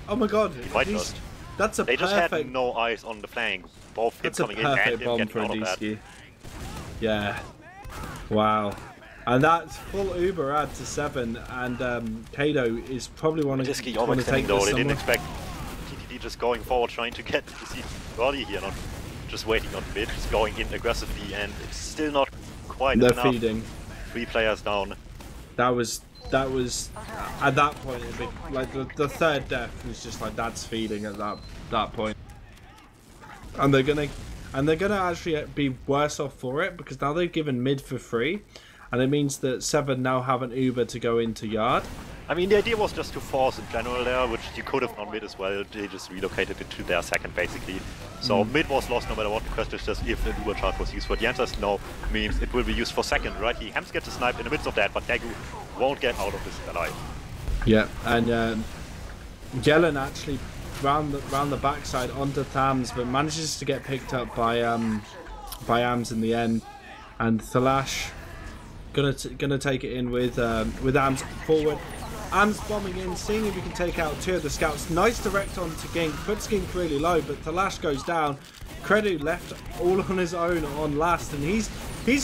Oh my god, he might not. That's a They perfect... just had no eyes on the flank. Both him coming in and him getting out of that. Yeah. Wow. And that's full Uber ad to 7, and Kado is probably one of the take this though. They didn't expect TTD just going forward, trying to get the seat early here, not just waiting on mid, just going in aggressively, and it's still not quite enough. They're feeding. 3 players down. That was at that point a bit, like the third death was just like that's feeding at that point, and they're gonna actually be worse off for it because now they've given mid for free, and it means that 7 now have an Uber to go into yard. I mean, the idea was just to force in general there, which you could have done mid as well. They just relocated it to their second basically. So mid was lost no matter what. The question is just if the Uber charge was used for. The answer is no, means it will be used for second, right? Hems gets a snipe in the midst of that, but Degu won't get out of this alive. Yeah, and Yellen actually round the backside onto Thams, but manages to get picked up by Ams in the end, and Thalash gonna take it in with Ams forward. Ams bombing in, seeing if he can take out 2 of the scouts. Nice direct onto Gink, puts Gink really low, but Thalash goes down. Credu left all on his own on last, and he's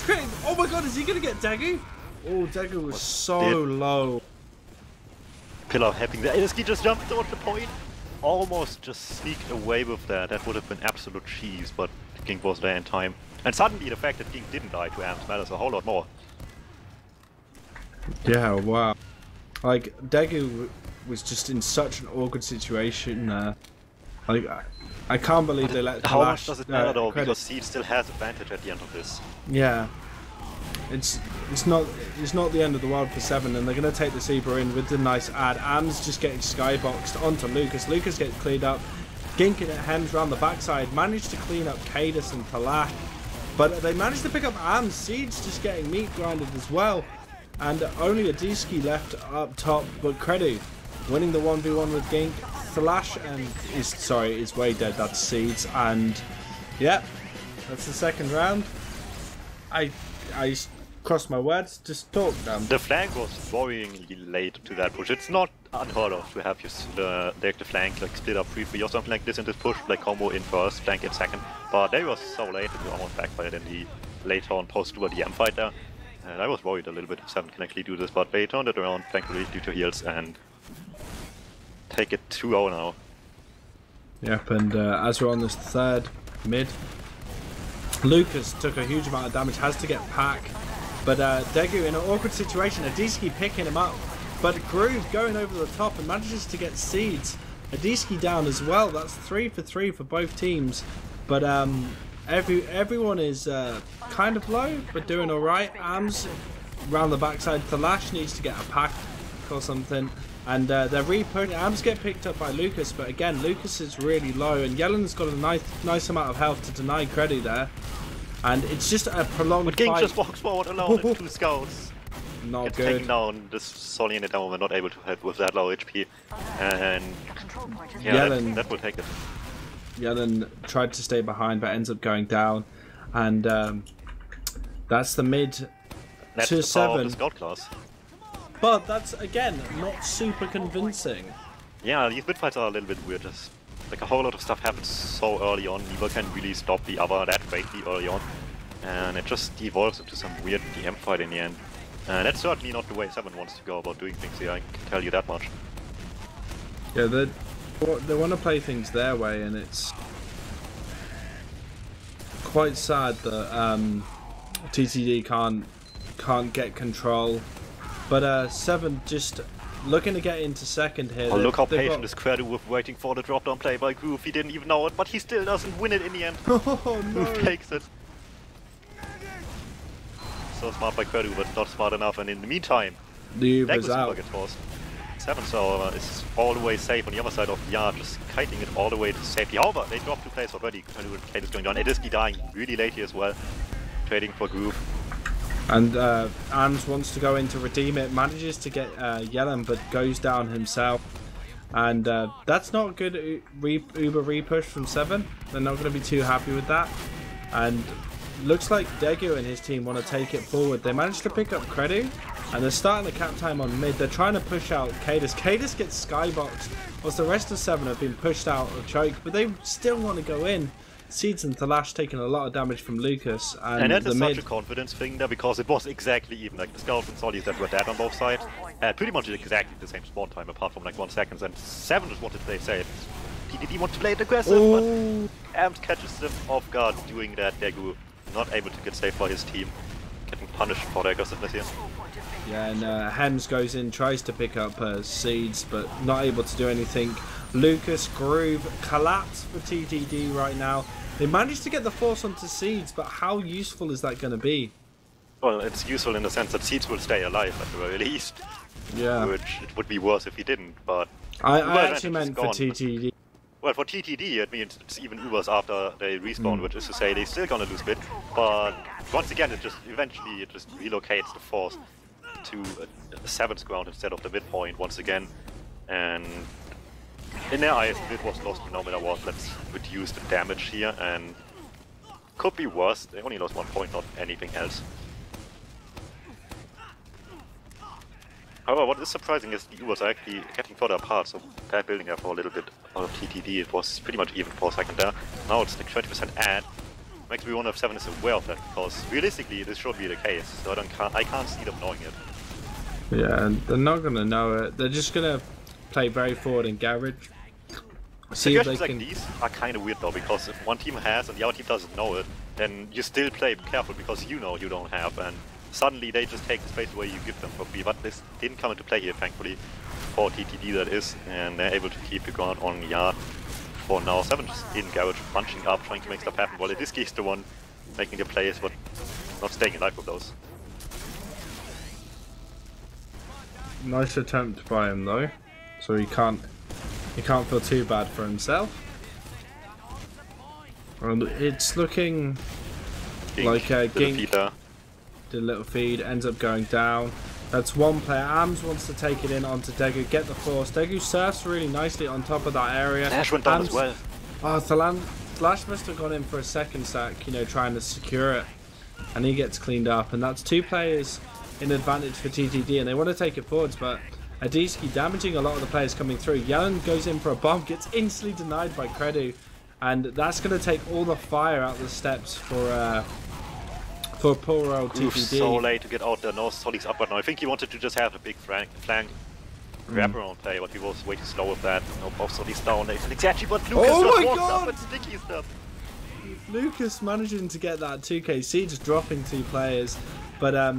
creating. Oh my god, is he gonna get Degu? Oh, Degu was so low. Pillar helping there. Iski just jumped towards the point. Almost just sneaked away with that. That would have been absolute cheese, but Gink was there in time. And suddenly the fact that Gink didn't die to Ams matters a whole lot more. Yeah, wow. Like, Degu was just in such an awkward situation. Like, I can't believe they let How much does it matter though? Credit. Because Seed still has advantage at the end of this. Yeah. It's not the end of the world for Se7en, and they're going to take the Zebra in with the nice ad. Ams just getting skyboxed onto Lucas. Lucas gets cleaned up. Ginking at Hems around the backside. Managed to clean up Cadus and Talash. But they managed to pick up Ams. Seed's just getting meat grinded as well. And only Adiski left up top, but Credu winning the 1v1 with Gink. Thalash and is way dead. That's Seeds, and yeah, that's the second round. I crossed my words. Just talk, damn. The flank was worryingly late to that push. It's not unheard of to have your the flank like split up 3-3 or something like this in this push, like combo in first, flank in second. But they was so late that we almost backfired in the later on post-DuMmTm fight there. And I was worried a little bit if Se7en can actually do this, but they turned it around, thankfully, due to heals, and take it 2-0 now. Yep, and as we're on this third mid, Lucas took a huge amount of damage, has to get pack, but Degu in an awkward situation, Adiski picking him up, but Groove going over the top and manages to get Seeds. Adiski down as well. That's 3 for 3 for both teams, but everyone is kind of low, but doing alright. Ams round the backside. Thalash needs to get a pack or something. And they're re-pushing. Ams get picked up by Lucas, but again, Lucas is really low. And Yellen's got a nice amount of health to deny Credu there. And it's just a prolonged but King fight. just walks forward alone with 2 scouts. Not Gets good. taken down. This Solly in the down, we're not able to help with that low HP. And yeah, that will take it. Yellen tried to stay behind, but ends up going down. And that's the mid That's to the power of Se7en. the scout class. But that's, again, not super convincing. Yeah, these mid fights are a little bit weird. Just, like a whole lot of stuff happens so early on, neither can really stop the other that greatly early on. And it just evolves into some weird DM fight in the end. And that's certainly not the way Se7en wants to go about doing things here, I can tell you that much. Yeah, they want to play things their way, and it's quite sad that TTD can't get control. But Se7en just looking to get into second here. Oh, look how patient is Credu with waiting for the drop down play by Groove. He didn't even know it, but he still doesn't win it in the end. Oh no! Groove takes it. So smart by Credu, but not smart enough. And in the meantime, The Uber's out. gets forced. Se7en is all the way safe on the other side of the yard, just kiting it all the way to safety. However, they dropped 2 plays already. Kate is going down. Ediski dying really late here as well, trading for Groove. And Ams wants to go in to redeem it, manages to get Yellen, but goes down himself. And that's not good Uber repush from Se7en. They're not going to be too happy with that. And looks like Degu and his team want to take it forward. They managed to pick up Credu, and they're starting the cap time on mid. They're trying to push out Cadus. Cadus gets skyboxed, whilst the rest of Se7en have been pushed out of choke, but they still want to go in. Seeds and Thalash taking a lot of damage from Lucas, and that the is mid. such a confidence thing there, because it was exactly even, like the scouts and Solis that were dead on both sides, pretty much exactly the same spawn time apart from like 1 second, and Se7en just wanted to play safe. TTD wants to play it aggressive, but Ams catches them off guard doing that. Degu not able to get saved by his team, getting punished for their aggressiveness here. Yeah, and Hems goes in, tries to pick up Seeds, but not able to do anything. Lucas, Groove, collapse for TTD right now. They managed to get the force onto Seeds, but how useful is that going to be? Well, it's useful in the sense that Seeds will stay alive at the very least. Yeah. Which it would be worse if he didn't, but... I actually meant for TTD. Well, for TTD, it means it's even Ubers after they respawn, which is to say they're still gonna lose bit, but once again, it just eventually relocates the force to Seven's ground instead of the midpoint once again. And in their eyes, mid was lost no matter what. Let's reduce the damage here, and could be worse. They only lost 1 point, not anything else. However, what is surprising is the Ubers are actually getting further apart, so they're building there for a little bit of TTD. It was pretty much even for a second there. Now it's like 20% add. Makes me wonder if 7 is aware of that, because realistically this should be the case, so I can't see them knowing it. Yeah, and they're not gonna know it. They're just gonna play very forward in garage. See if they Situations like these are kind of weird though, because if one team has and the other team doesn't know it, then you still play careful because you know you don't have, and suddenly they just take the space away you give them for free. But this didn't come into play here, thankfully, for TTD that is, and they're able to keep the ground on yard for now. 7 just in garage, bunching up, trying to make stuff happen, while Adiski is the one making the plays, but not staying alive with those. Nice attempt by him though, so he can't feel too bad for himself. And it's looking like Gink did a little feed, ends up going down. That's one player. Ams wants to take it in onto Degu, get the force. Degu surfs really nicely on top of that area. Dash went down as well. Oh, Flash must have gone in for a second sack, you know, trying to secure it. And he gets cleaned up. And that's 2 players in advantage for TTD. And they want to take it forwards, but Adiski damaging a lot of the players coming through. Yellen goes in for a bomb, gets instantly denied by Credu. And that's going to take all the fire out of the steps for poor old TTD. So late to get out there, no Solly's up right now. I think he wanted to just have a big flank wraparound play, but he was way too slow with that. No, both Solly's down. Exactly, but Lucas just walks up and sticky stuff. Lucas managing to get that 2kc, just dropping 2 players. But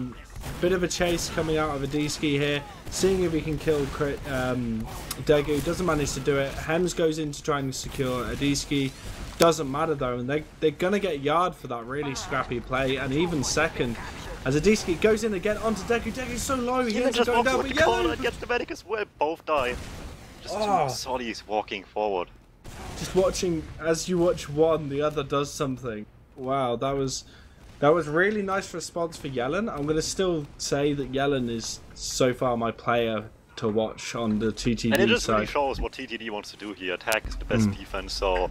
bit of a chase coming out of Adiski here, seeing if he can kill Degu. Doesn't manage to do it. Hems goes in to try and secure Adiski. Doesn't matter though, and they're gonna get yard for that really scrappy play, and even second as Adiski goes in again onto Degu. Degu's so low, he ends up going down, but Yellow gets the medic as well. Both die. Just Solly's walking forward. Just watching as you watch one, the other does something. Wow, that was really nice response for Yellen. I'm gonna still say that Yellen is so far my player to watch on the TTD side. And it just really shows what TTD wants to do here. Attack is the best defense, so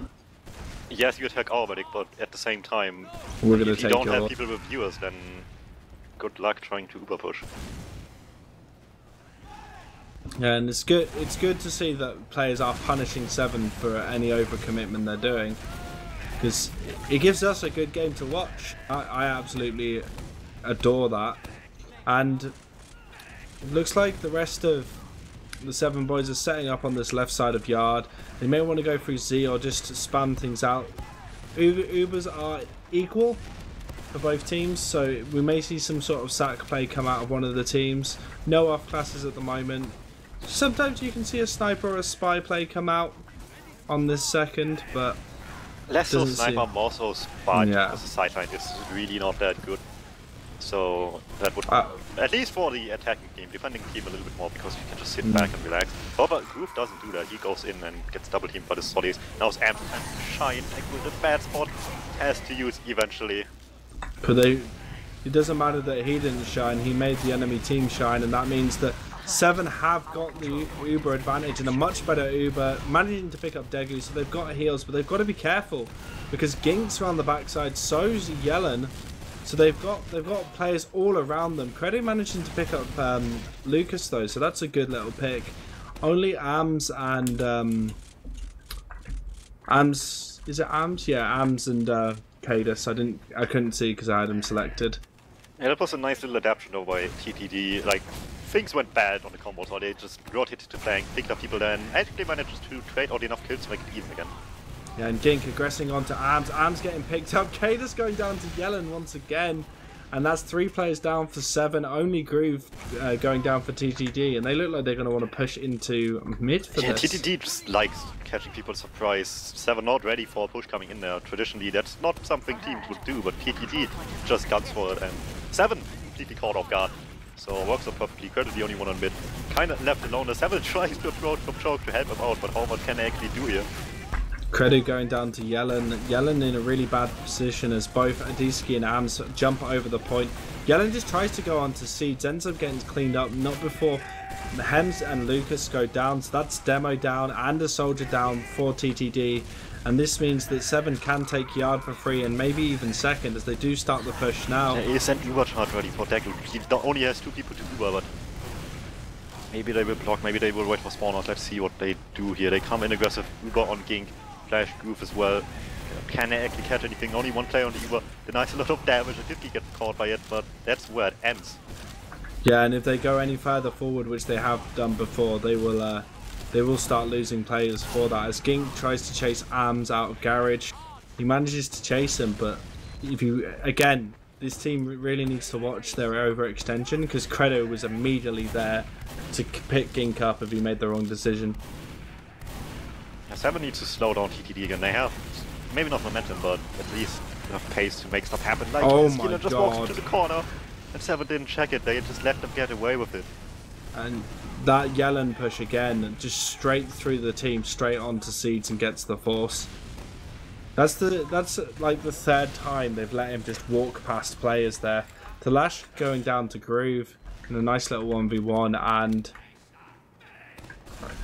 yes, you attack our medic, but at the same time, if you don't have people with viewers, then good luck trying to Uber push. Yeah, and it's good to see that players are punishing 7 for any overcommitment they're doing, because it gives us a good game to watch. I absolutely adore that, and it looks like the rest of the 7 boys are setting up on this left side of yard. They may want to go through Z or just spam things out. Ubers are equal for both teams, so we may see some sort of sack play come out of one of the teams. No off classes at the moment. Sometimes you can see a sniper or a spy play come out on this second, but less so sniper, more so spy, because the sideline is really not that good. So that would, at least for the attacking team, defending team a little bit more, because you can just sit back and relax. However, Groove doesn't do that. He goes in and gets double teamed by the Sollies. Now it's Amp time to shine, like with a bad spot, has to use eventually. But it doesn't matter that he didn't shine, he made the enemy team shine, and that means that 7 have got the Uber advantage and a much better Uber, managing to pick up Degu, so they've got heals, but they've got to be careful because Gink's around the backside, so's Yellen. So they've got players all around them. Credu managing to pick up Lucas though, so that's a good little pick. Only Ams and Ams, is it Ams? Yeah, Ams and Cadus. I couldn't see because I had him selected. Yeah, that was a nice little adaptation though by TTD. Like, things went bad on the combo, so they just rotated to flank, picked up people, then actually managed to trade out enough kills to make it even again. Yeah, and Gink aggressing onto Ams. Ams getting picked up. Cadus going down to Yellen once again. And that's 3 players down for 7. Only Groove going down for TTD. And they look like they're going to want to push into mid for this. TTD just likes catching people surprise. 7 not ready for a push coming in there. Traditionally, that's not something teams would do, but TTD just guns for it. And 7 completely caught off guard. So works out perfectly. Credu the only one on mid. Kind of left alone. The 7 tries to approach from choke to help him out, but how much can they actually do here? Credu going down to Yellen. Yellen in a really bad position as both Adiski and Ams jump over the point. Yellen just tries to go onto Seeds, ends up getting cleaned up, not before Hems and Lucas go down. So that's Demo down and a soldier down for TTD. And this means that Se7en can take Yard for free and maybe even second as they do start the push now. There is an Uber charge ready for Deku. He only has 2 people to Uber, but maybe they will block, maybe they will wait for spawners. Let's see what they do here. They come in aggressive, Uber on Gink, Flash Goof as well. Can they actually catch anything? Only one player on the Uber denies a lot of damage. Adiski gets caught by it, but that's where it ends. Yeah, and if they go any further forward, which they have done before, they will start losing players for that. As Gink tries to chase Ams out of Garage, he manages to chase him, but if you again, this team really needs to watch their overextension because Credo was immediately there to pick Gink up if he made the wrong decision. Yeah, Se7en needs to slow down TTD again. They have maybe not momentum, but at least enough pace to make stuff happen. Like Skiller just walks into the corner, and Se7en didn't check it. They just let them get away with it. And that Yellen push again, just straight through the team, straight onto Seeds and gets the force. That's like the 3rd time they've let him just walk past players there. Talash going down to Groove in a nice little 1v1 and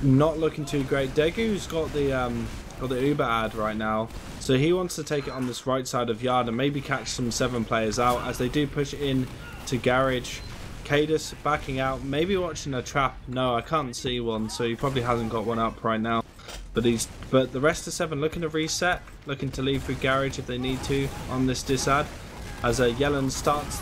not looking too great. Degu's got the Uber ad right now, so he wants to take it on this right side of Yard and maybe catch some Se7en players out as they do push in to Garage. Cadus backing out, maybe watching a trap. No, I can't see one, so he probably hasn't got one up right now. But the rest of Se7en looking to reset, looking to leave through Garage if they need to on this disad. As Yellen starts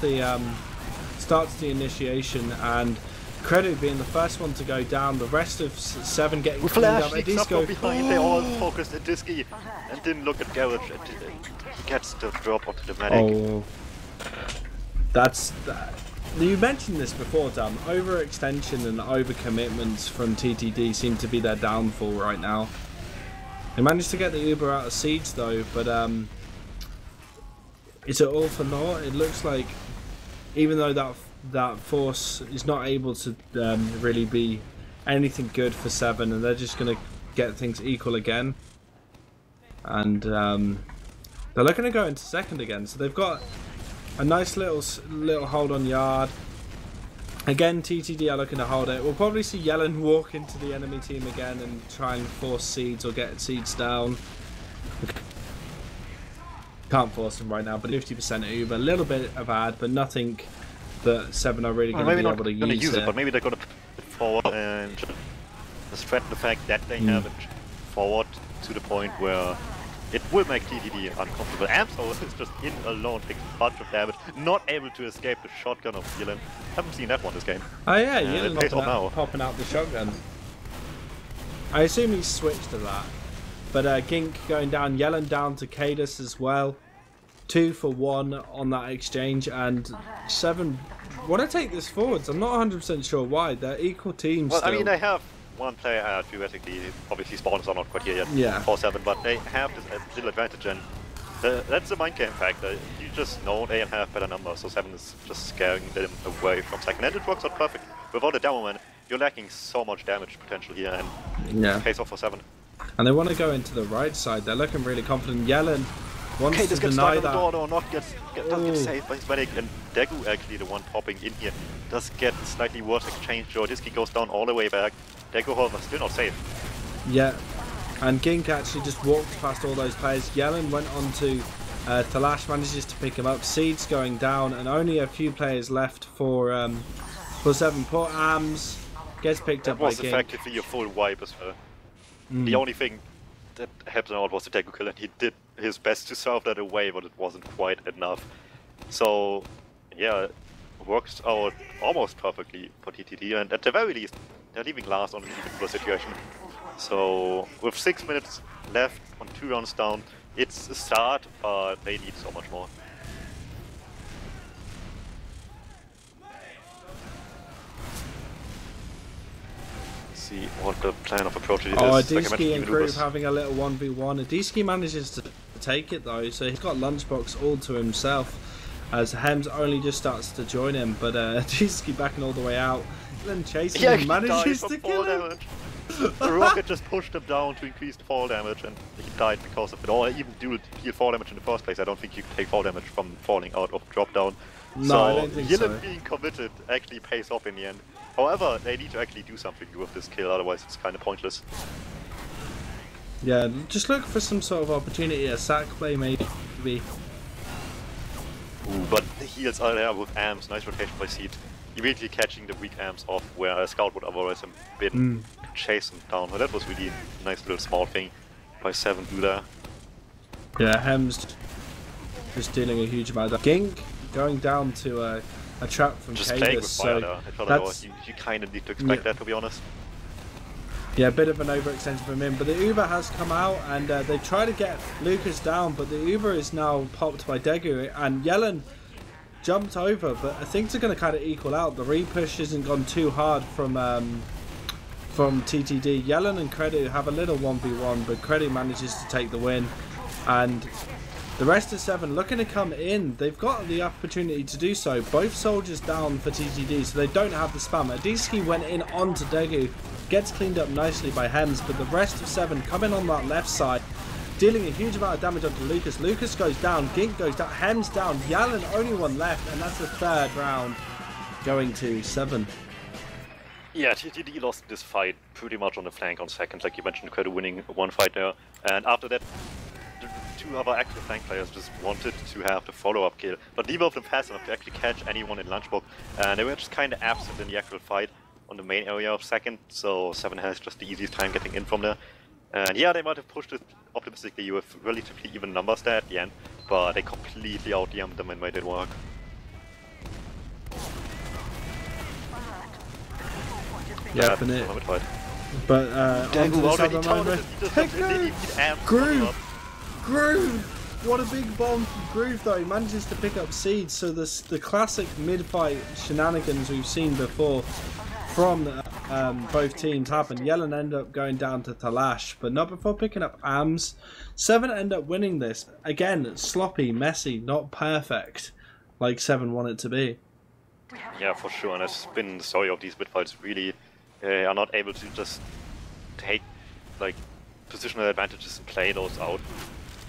the initiation and Credu being the first one to go down, the rest of Se7en getting cleaned up. Adiski behind, they all focused at Adiski and didn't look at Garage. And he gets the drop onto the medic. Oh, that's that. You mentioned this before, Dum. Overextension and overcommitments from TTD seem to be their downfall right now. They managed to get the Uber out of Siege though, but is it all for naught? It looks like even though that force is not able to really be anything good for Se7en, and they're just going to get things equal again. And they're looking to go into second again, so they've got a nice little hold on Yard. Again, TTD are looking to hold it. We'll probably see Yellen walk into the enemy team again and try and force Seeds or get Seeds down. Can't force them right now, but 50% Uber, a little bit of ad, but nothing that Se7en are really going to be able to use it. But maybe they're going to put it forward and just threaten the fact that they have it forward to the point where it will make TTD uncomfortable. Amso is just in alone, takes a bunch of damage, not able to escape the shotgun of Yellen. Haven't seen that one this game. Oh yeah, Yellen popping out the shotgun. I assume he's switched to that. But Gink going down, Yellen down to Cadus as well. 2 for 1 on that exchange, and Se7en want to take this forwards. I'm not 100% sure why. They're equal teams. Well, still. I mean, they have one player theoretically, obviously spawns are not quite here yet for Se7en, but they have this little advantage, and that's the mind game factor. You just know they have better numbers, so Se7en is just scaring them away from second, and it works out perfect. Without a demo man, you're lacking so much damage potential here, and it pays off for Se7en. And they want to go into the right side. They're looking really confident. Yellen wants to deny that. Doesn't get saved by his medic, and Degu actually the one popping in here does get a slightly worse exchange. Jordiski goes down all the way back. Degu, however, still not safe. Yeah, and Gink actually just walked past all those players. Yellen went on to Talash, manages to pick him up. Seeds going down, and only a few players left for Se7en. Poor Ams gets picked up by Gink. That was effectively a full wipe as well. The only thing that happened out was the Degu kill, and he did his best to serve that away, but it wasn't quite enough. So, yeah, it works out almost perfectly for TTD, and at the very least, they're leaving last on an even situation. So, with 6 minutes left on 2 rounds down, it's a start, but they need so much more. See what the plan of approach is. Oh, Adiski and Groove having a little 1v1. Adiski manages to take it though, so he's got Lunchbox all to himself as Hems only just starts to join him, but Adiski backing all the way out, then chasing him, manages to kill him. The rocket just pushed him down to increase the fall damage, and he died because of it. Or even deal fall damage in the first place. I don't think you can take fall damage from falling out of drop down. No, so I don't think so. being committed actually pays off in the end. However, they need to actually do something with this kill, otherwise it's kind of pointless. Yeah, just look for some sort of opportunity, a sack play maybe. Ooh, but the heals are there with amps, nice rotation by Seed. Immediately catching the weak amps off where a scout would otherwise have been chasing down. Well, that was really a nice little small thing by Se7en do there. Yeah, Hems just dealing a huge amount of Gink going down to a trap from just playing with fire so there. I thought you kind of need to expect that, to be honest. Yeah, a bit of an overextension from him, but the Uber has come out and they try to get Lucas down, but the Uber is now popped by Degu and Yellen jumped over, but things are going to kind of equal out. The repush hasn't gone too hard from TTD. Yellen and Credu have a little 1v1, but Credu manages to take the win, and the rest of Se7en looking to come in. They've got the opportunity to do so. Both soldiers down for TTD, so they don't have the spam. Adiski went in onto Degu, gets cleaned up nicely by Hems, but the rest of Se7en coming on that left side, dealing a huge amount of damage onto Lucas. Lucas goes down, Gink goes down, Hems down, Yellen only one left, and that's the third round going to Se7en. Yeah, TTD lost this fight pretty much on the flank on second, like you mentioned, Credu winning one fight there, and after that the two other active flank players just wanted to have the follow-up kill, but neither of them fast enough to actually catch anyone in Lunchbox, and they were just kind of absent in the actual fight on the main area of second, so Se7en has just the easiest time getting in from there. And yeah, they might have pushed it optimistically with relatively even numbers there at the end, but they completely out-DM'd them and made it work. Yeah, but onto this other moment. Groove! What a big bomb from Groove though. He manages to pick up seeds, so the classic mid-fight shenanigans we've seen before from both teams happen. Yellen end up going down to Talash, but not before picking up AMS. Se7en end up winning this. Again, sloppy, messy, not perfect, like Se7en wanted to be. Yeah, for sure, and it's been the story of these mid-fights. Really are not able to just take like positional advantages and play those out.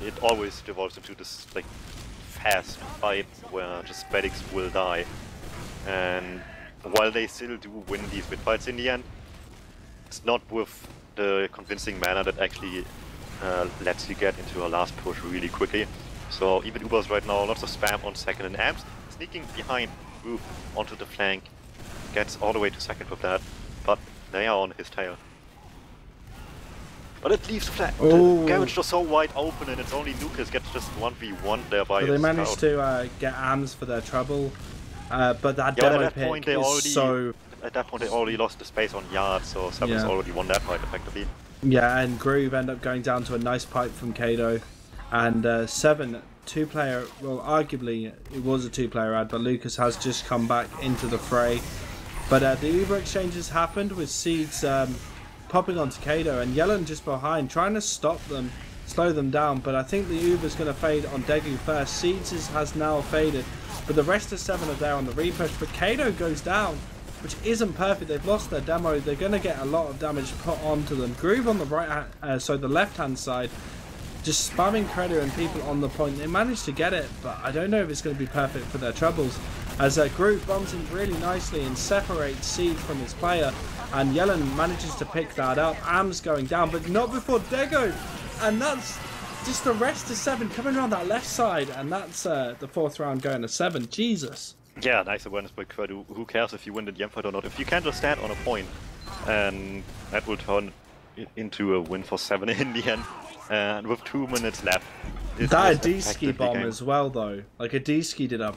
It always devolves into this like fast fight where just medics will die, and while they still do win these mid-fights in the end, it's not with the convincing manner that actually lets you get into a last push really quickly. So even Ubers right now, lots of spam on second, and Amps sneaking behind Roof onto the flank, gets all the way to second with that, but they are on his tail. But it leaves the garage just so wide open, and it's only Lucas gets just 1v1 there by they managed to get AMS for their trouble, but that demo pick is so... At that point they already lost the space on yard, so Se7en's already won that fight effectively. Yeah, and Groove end up going down to a nice pipe from Kado, and Se7en, two-player, well arguably it was a two-player ad, but Lucas has just come back into the fray. But the Uber exchanges happened with Seeds popping onto Kado and Yellen just behind, trying to stop them, slow them down, but I think the Uber's going to fade on Degu first. Seeds has now faded, but the rest of Se7en are there on the repush, but Kado goes down, which isn't perfect. They've lost their demo, they're going to get a lot of damage put onto them. Groove on the right so the left hand side, just spamming Credu and people on the point. They managed to get it, but I don't know if it's going to be perfect for their troubles, as Groove bombs in really nicely and separates Seed from his player, and Yellen manages to pick that up. Am's going down, but not before Dego, and that's just the rest of Se7en coming around that left side, and that's the fourth round going to Se7en. Jesus. Yeah, nice awareness by Credu. Who cares if you win the GEM fight or not? If you can just stand on a point, and that will turn into a win for Se7en in the end. And with 2 minutes left, that Adiski bomb as well, though. Like Adiski did a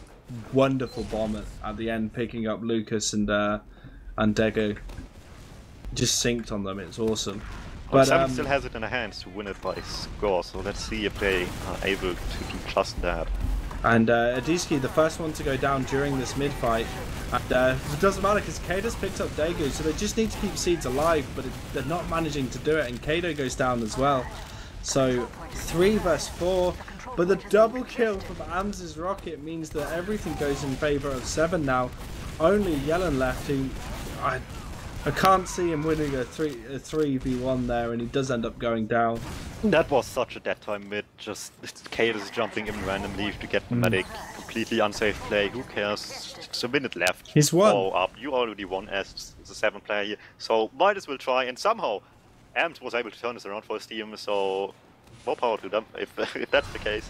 wonderful bomb at the end, picking up Lucas and Dego. Just synced on them. It's awesome. But Se7en still has it in their hands to win it by score. So let's see if they are able to do just that. And Adiski, the first one to go down during this mid-fight. And it doesn't matter because Kado's picked up Degu, so they just need to keep Seeds alive, but they're not managing to do it, and Kado goes down as well. So 3 vs 4, but the double kill from Ams's rocket means that everything goes in favour of Se7en now. Only Yellen left, who I can't see him winning a 3v1 there, and he does end up going down. That was such a dead time mid, just Cadus jumping in randomly to get the medic. Completely unsafe play, who cares? It's a minute left. He's won. Oh, up. You already won as the 7 player here, so might as well try, and somehow Amt was able to turn this around for his team, so more power to them if, if that's the case.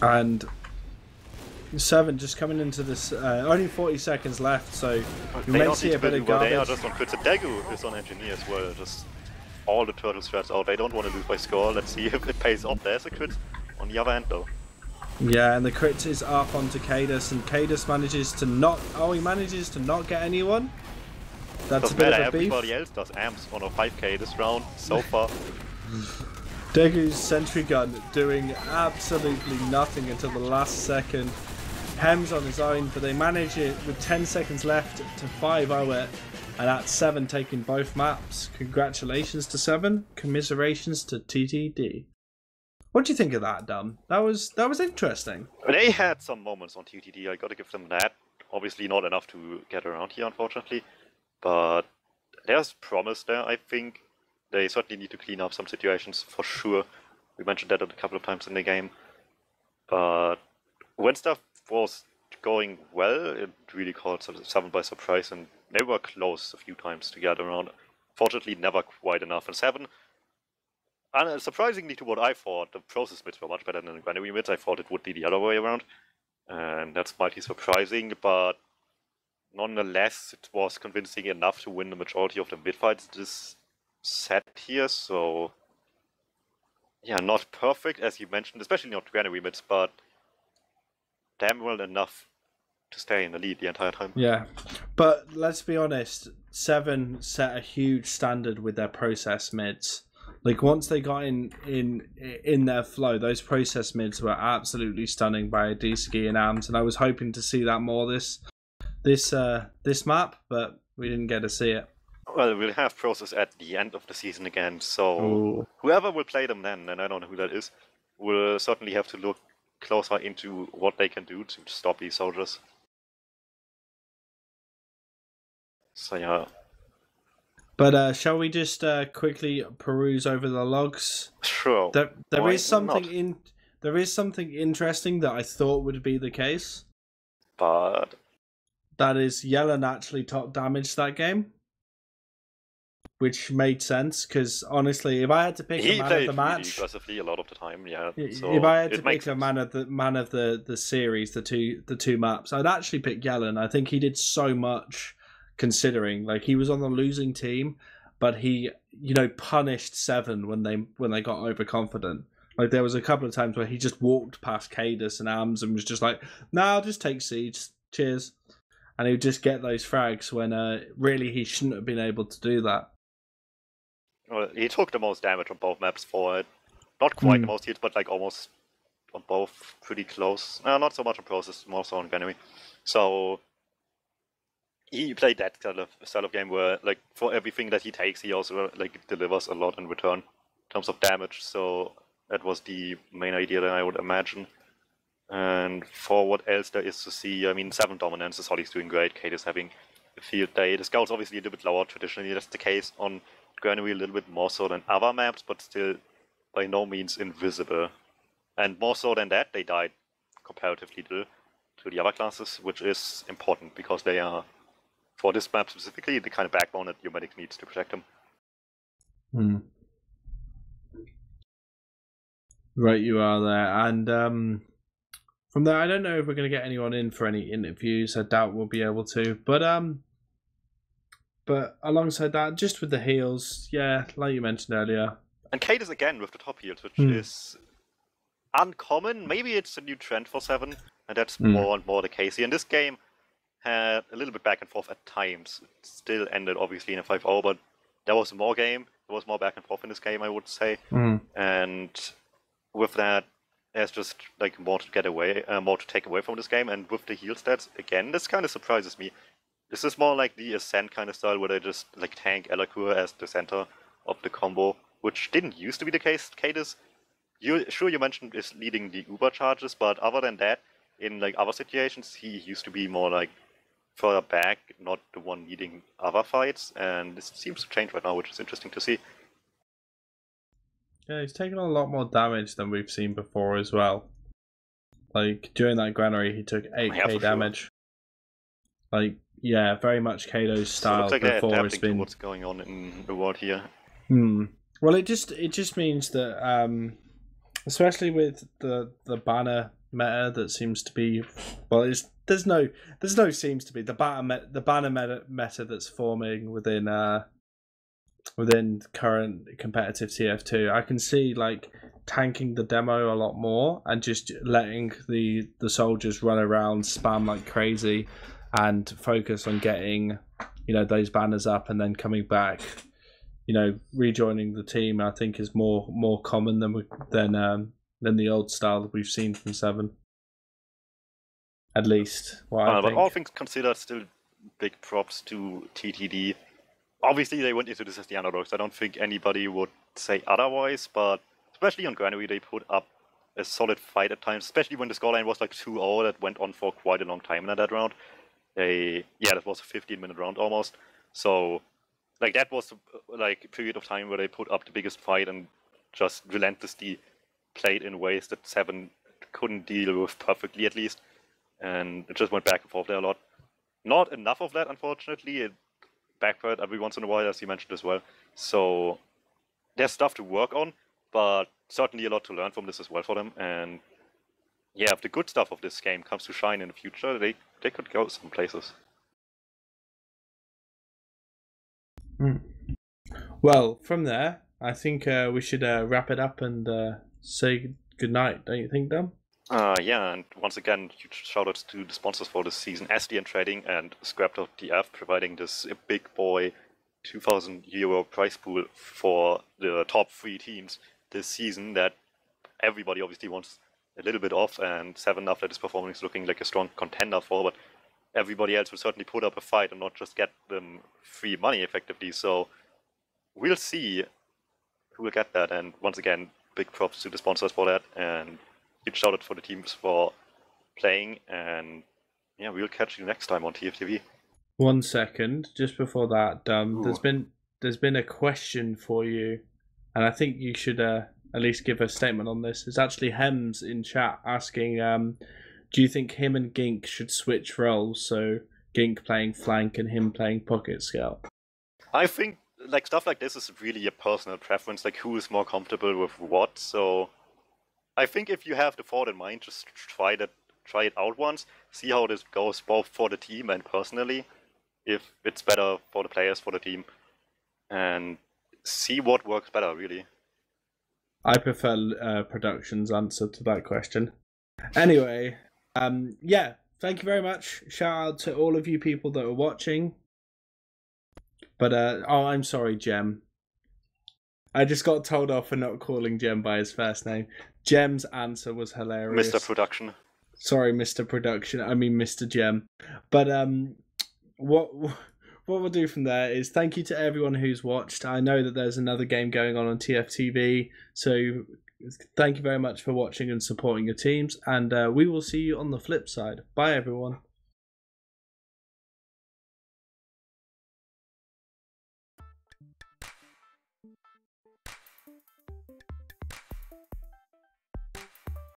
And Se7en just coming into this, only 40 seconds left, so you may see a bit of garbage. They are just on crits. Dagu is on engineer as well, just all the turtle strats out. They don't want to lose by score. Let's see if it pays off. There's a crit on the other end though. Yeah, and the crit is up onto Cadus, and Cadus manages to not. Oh, he manages to not get anyone. That's a bit of a beef. Everybody else does amps on a 5k this round so far. Dagu's sentry gun doing absolutely nothing until the last second. Hem's on his own, but they manage it with 10 seconds left to 5-0 it, and that's Se7en taking both maps. Congratulations to Se7en, commiserations to TTD. What do you think of that, Dum? That was interesting. They had some moments on TTD, I gotta give them that. Obviously not enough to get around here, unfortunately. But there's promise there, I think. They certainly need to clean up some situations, for sure. We mentioned that a couple of times in the game. But when stuff was going well, it really caught Se7en by surprise, and they were close a few times to get around. Fortunately, never quite enough. And Se7en, and surprisingly to what I thought, the process mids were much better than the granary mids. I thought it would be the other way around, and that's mighty surprising, but nonetheless, it was convincing enough to win the majority of the mid fights this set here, so yeah, not perfect as you mentioned, especially not granary mids, but damn well enough to stay in the lead the entire time. Yeah, but let's be honest, Se7en set a huge standard with their process mids. Like once they got in their flow, those process mids were absolutely stunning by Adisagi and Ams, and I was hoping to see that more this map, but we didn't get to see it. Well, we'll have process at the end of the season again, so whoever will play them then, and I don't know who that is, will certainly have to look closer into what they can do to stop these soldiers. So yeah. But shall we just quickly peruse over the logs? Sure. There is something interesting that I thought would be the case. But that is Yellen actually top damaged that game. Which made sense, because honestly, if I had to pick a man of the match, really aggressively a lot of the time, yeah. So if I had to pick a man of the series, the two maps, I'd actually pick Yellen. I think he did so much, considering like he was on the losing team, but he punished Se7en when they got overconfident. Like there was a couple of times where he just walked past Cadus and Ams and was just like, "No, I'll just take siege, cheers," and he would just get those frags when really he shouldn't have been able to do that. Well, he took the most damage on both maps for it. Not quite the most hits, but like almost on both, pretty close. Not so much on process, more so on granary. So he played that style of game where, like, for everything that he takes, he also like delivers a lot in return in terms of damage. So that was the main idea that I would imagine. And for what else there is to see, I mean, 7 dominance is Holly's doing great. Kate is having a field day. The scout's obviously a little bit lower. Traditionally, that's the case on granary a little bit more so than other maps, but still by no means invisible. And more so than that, they died comparatively to the other classes, which is important because they are, for this map specifically, the kind of backbone that your medic needs to protect them. Right, you are there. And from there, I don't know if we're going to get anyone in for any interviews. I doubt we'll be able to. But alongside that, just with the heals, yeah, like you mentioned earlier. And Kate is again with the top heals, which is uncommon. Maybe it's a new trend for Se7en, and that's more and more the case here. And this game had a little bit back and forth at times. It still ended obviously in a 5-0, but there was more game. There was more back and forth in this game, I would say. And with that, there's just like more to take away from this game. And with the heal stats, again, this kind of surprises me. This is more like the Ascent kind of style where they just like tank Elakur as the center of the combo, which didn't used to be the case. Cadus, you mentioned is leading the Uber charges, but other than that, in like other situations, he used to be more like further back, not the one leading other fights, and this seems to change right now, which is interesting to see. Yeah, he's taken a lot more damage than we've seen before as well. Like, during that granary, he took 8k damage. Sure. Like, yeah, very much Kado's style. So it looks like before they're it's adapting been... to what's going on in the world here. Well, it just means that, especially with the banner meta that seems to be... Well, there's no seems to be. The banner meta that's forming within current competitive TF2, I can see like tanking the demo a lot more and just letting the soldiers run around, spam like crazy, and focus on getting, you know, those banners up and then coming back, you know, rejoining the team. I think is more common than the old style that we've seen from Se7en. At least, but all things considered, still big props to TTD. Obviously, they went into this as the underdogs. I don't think anybody would say otherwise, but especially on Granary, they put up a solid fight at times, especially when the scoreline was like 2-0 that went on for quite a long time in that round. That was a 15-minute round almost. So, like, that was like a period of time where they put up the biggest fight and just relentlessly played in ways that Se7en couldn't deal with perfectly, at least. And it just went back and forth there a lot. Not enough of that, unfortunately. It backfired every once in a while, as you mentioned as well. So there's stuff to work on, but certainly a lot to learn from this as well for them. And yeah, if the good stuff of this game comes to shine in the future, they could go some places. Well, from there, I think we should wrap it up and say goodnight, don't you think, Dom? Yeah, and once again, huge shoutouts to the sponsors for this season, SDN Trading and Scrap.tf, providing this big boy €2,000 prize pool for the top 3 teams this season that everybody obviously wants a little bit of, and Se7en after this performance is looking like a strong contender for, but everybody else will certainly put up a fight and not just get them free money effectively. So we'll see who will get that, and once again, big props to the sponsors for that, and huge shout out for the teams for playing, and yeah, we'll catch you next time on TFTV. 1 second, just before that, there's been a question for you, and I think you should at least give a statement on this. It's actually Hems in chat asking, do you think him and Gink should switch roles, so Gink playing flank and him playing pocket scout? I think like stuff like this is really a personal preference, like who is more comfortable with what. So I think if you have the thought in mind, just try it out once, see how this goes both for the team and personally, if it's better for the players, for the team, and see what works better, really. I prefer production's answer to that question. Anyway, yeah, thank you very much. Shout out to all of you people that are watching. But, I'm sorry, Gem. I just got told off for not calling Gem by his first name. Gem's answer was hilarious. Mr. Production. Sorry, Mr. Production. I mean, Mr. Gem. But what we'll do from there is thank you to everyone who's watched. I know that there's another game going on TFTV, so thank you very much for watching and supporting your teams. And we will see you on the flip side. Bye, everyone.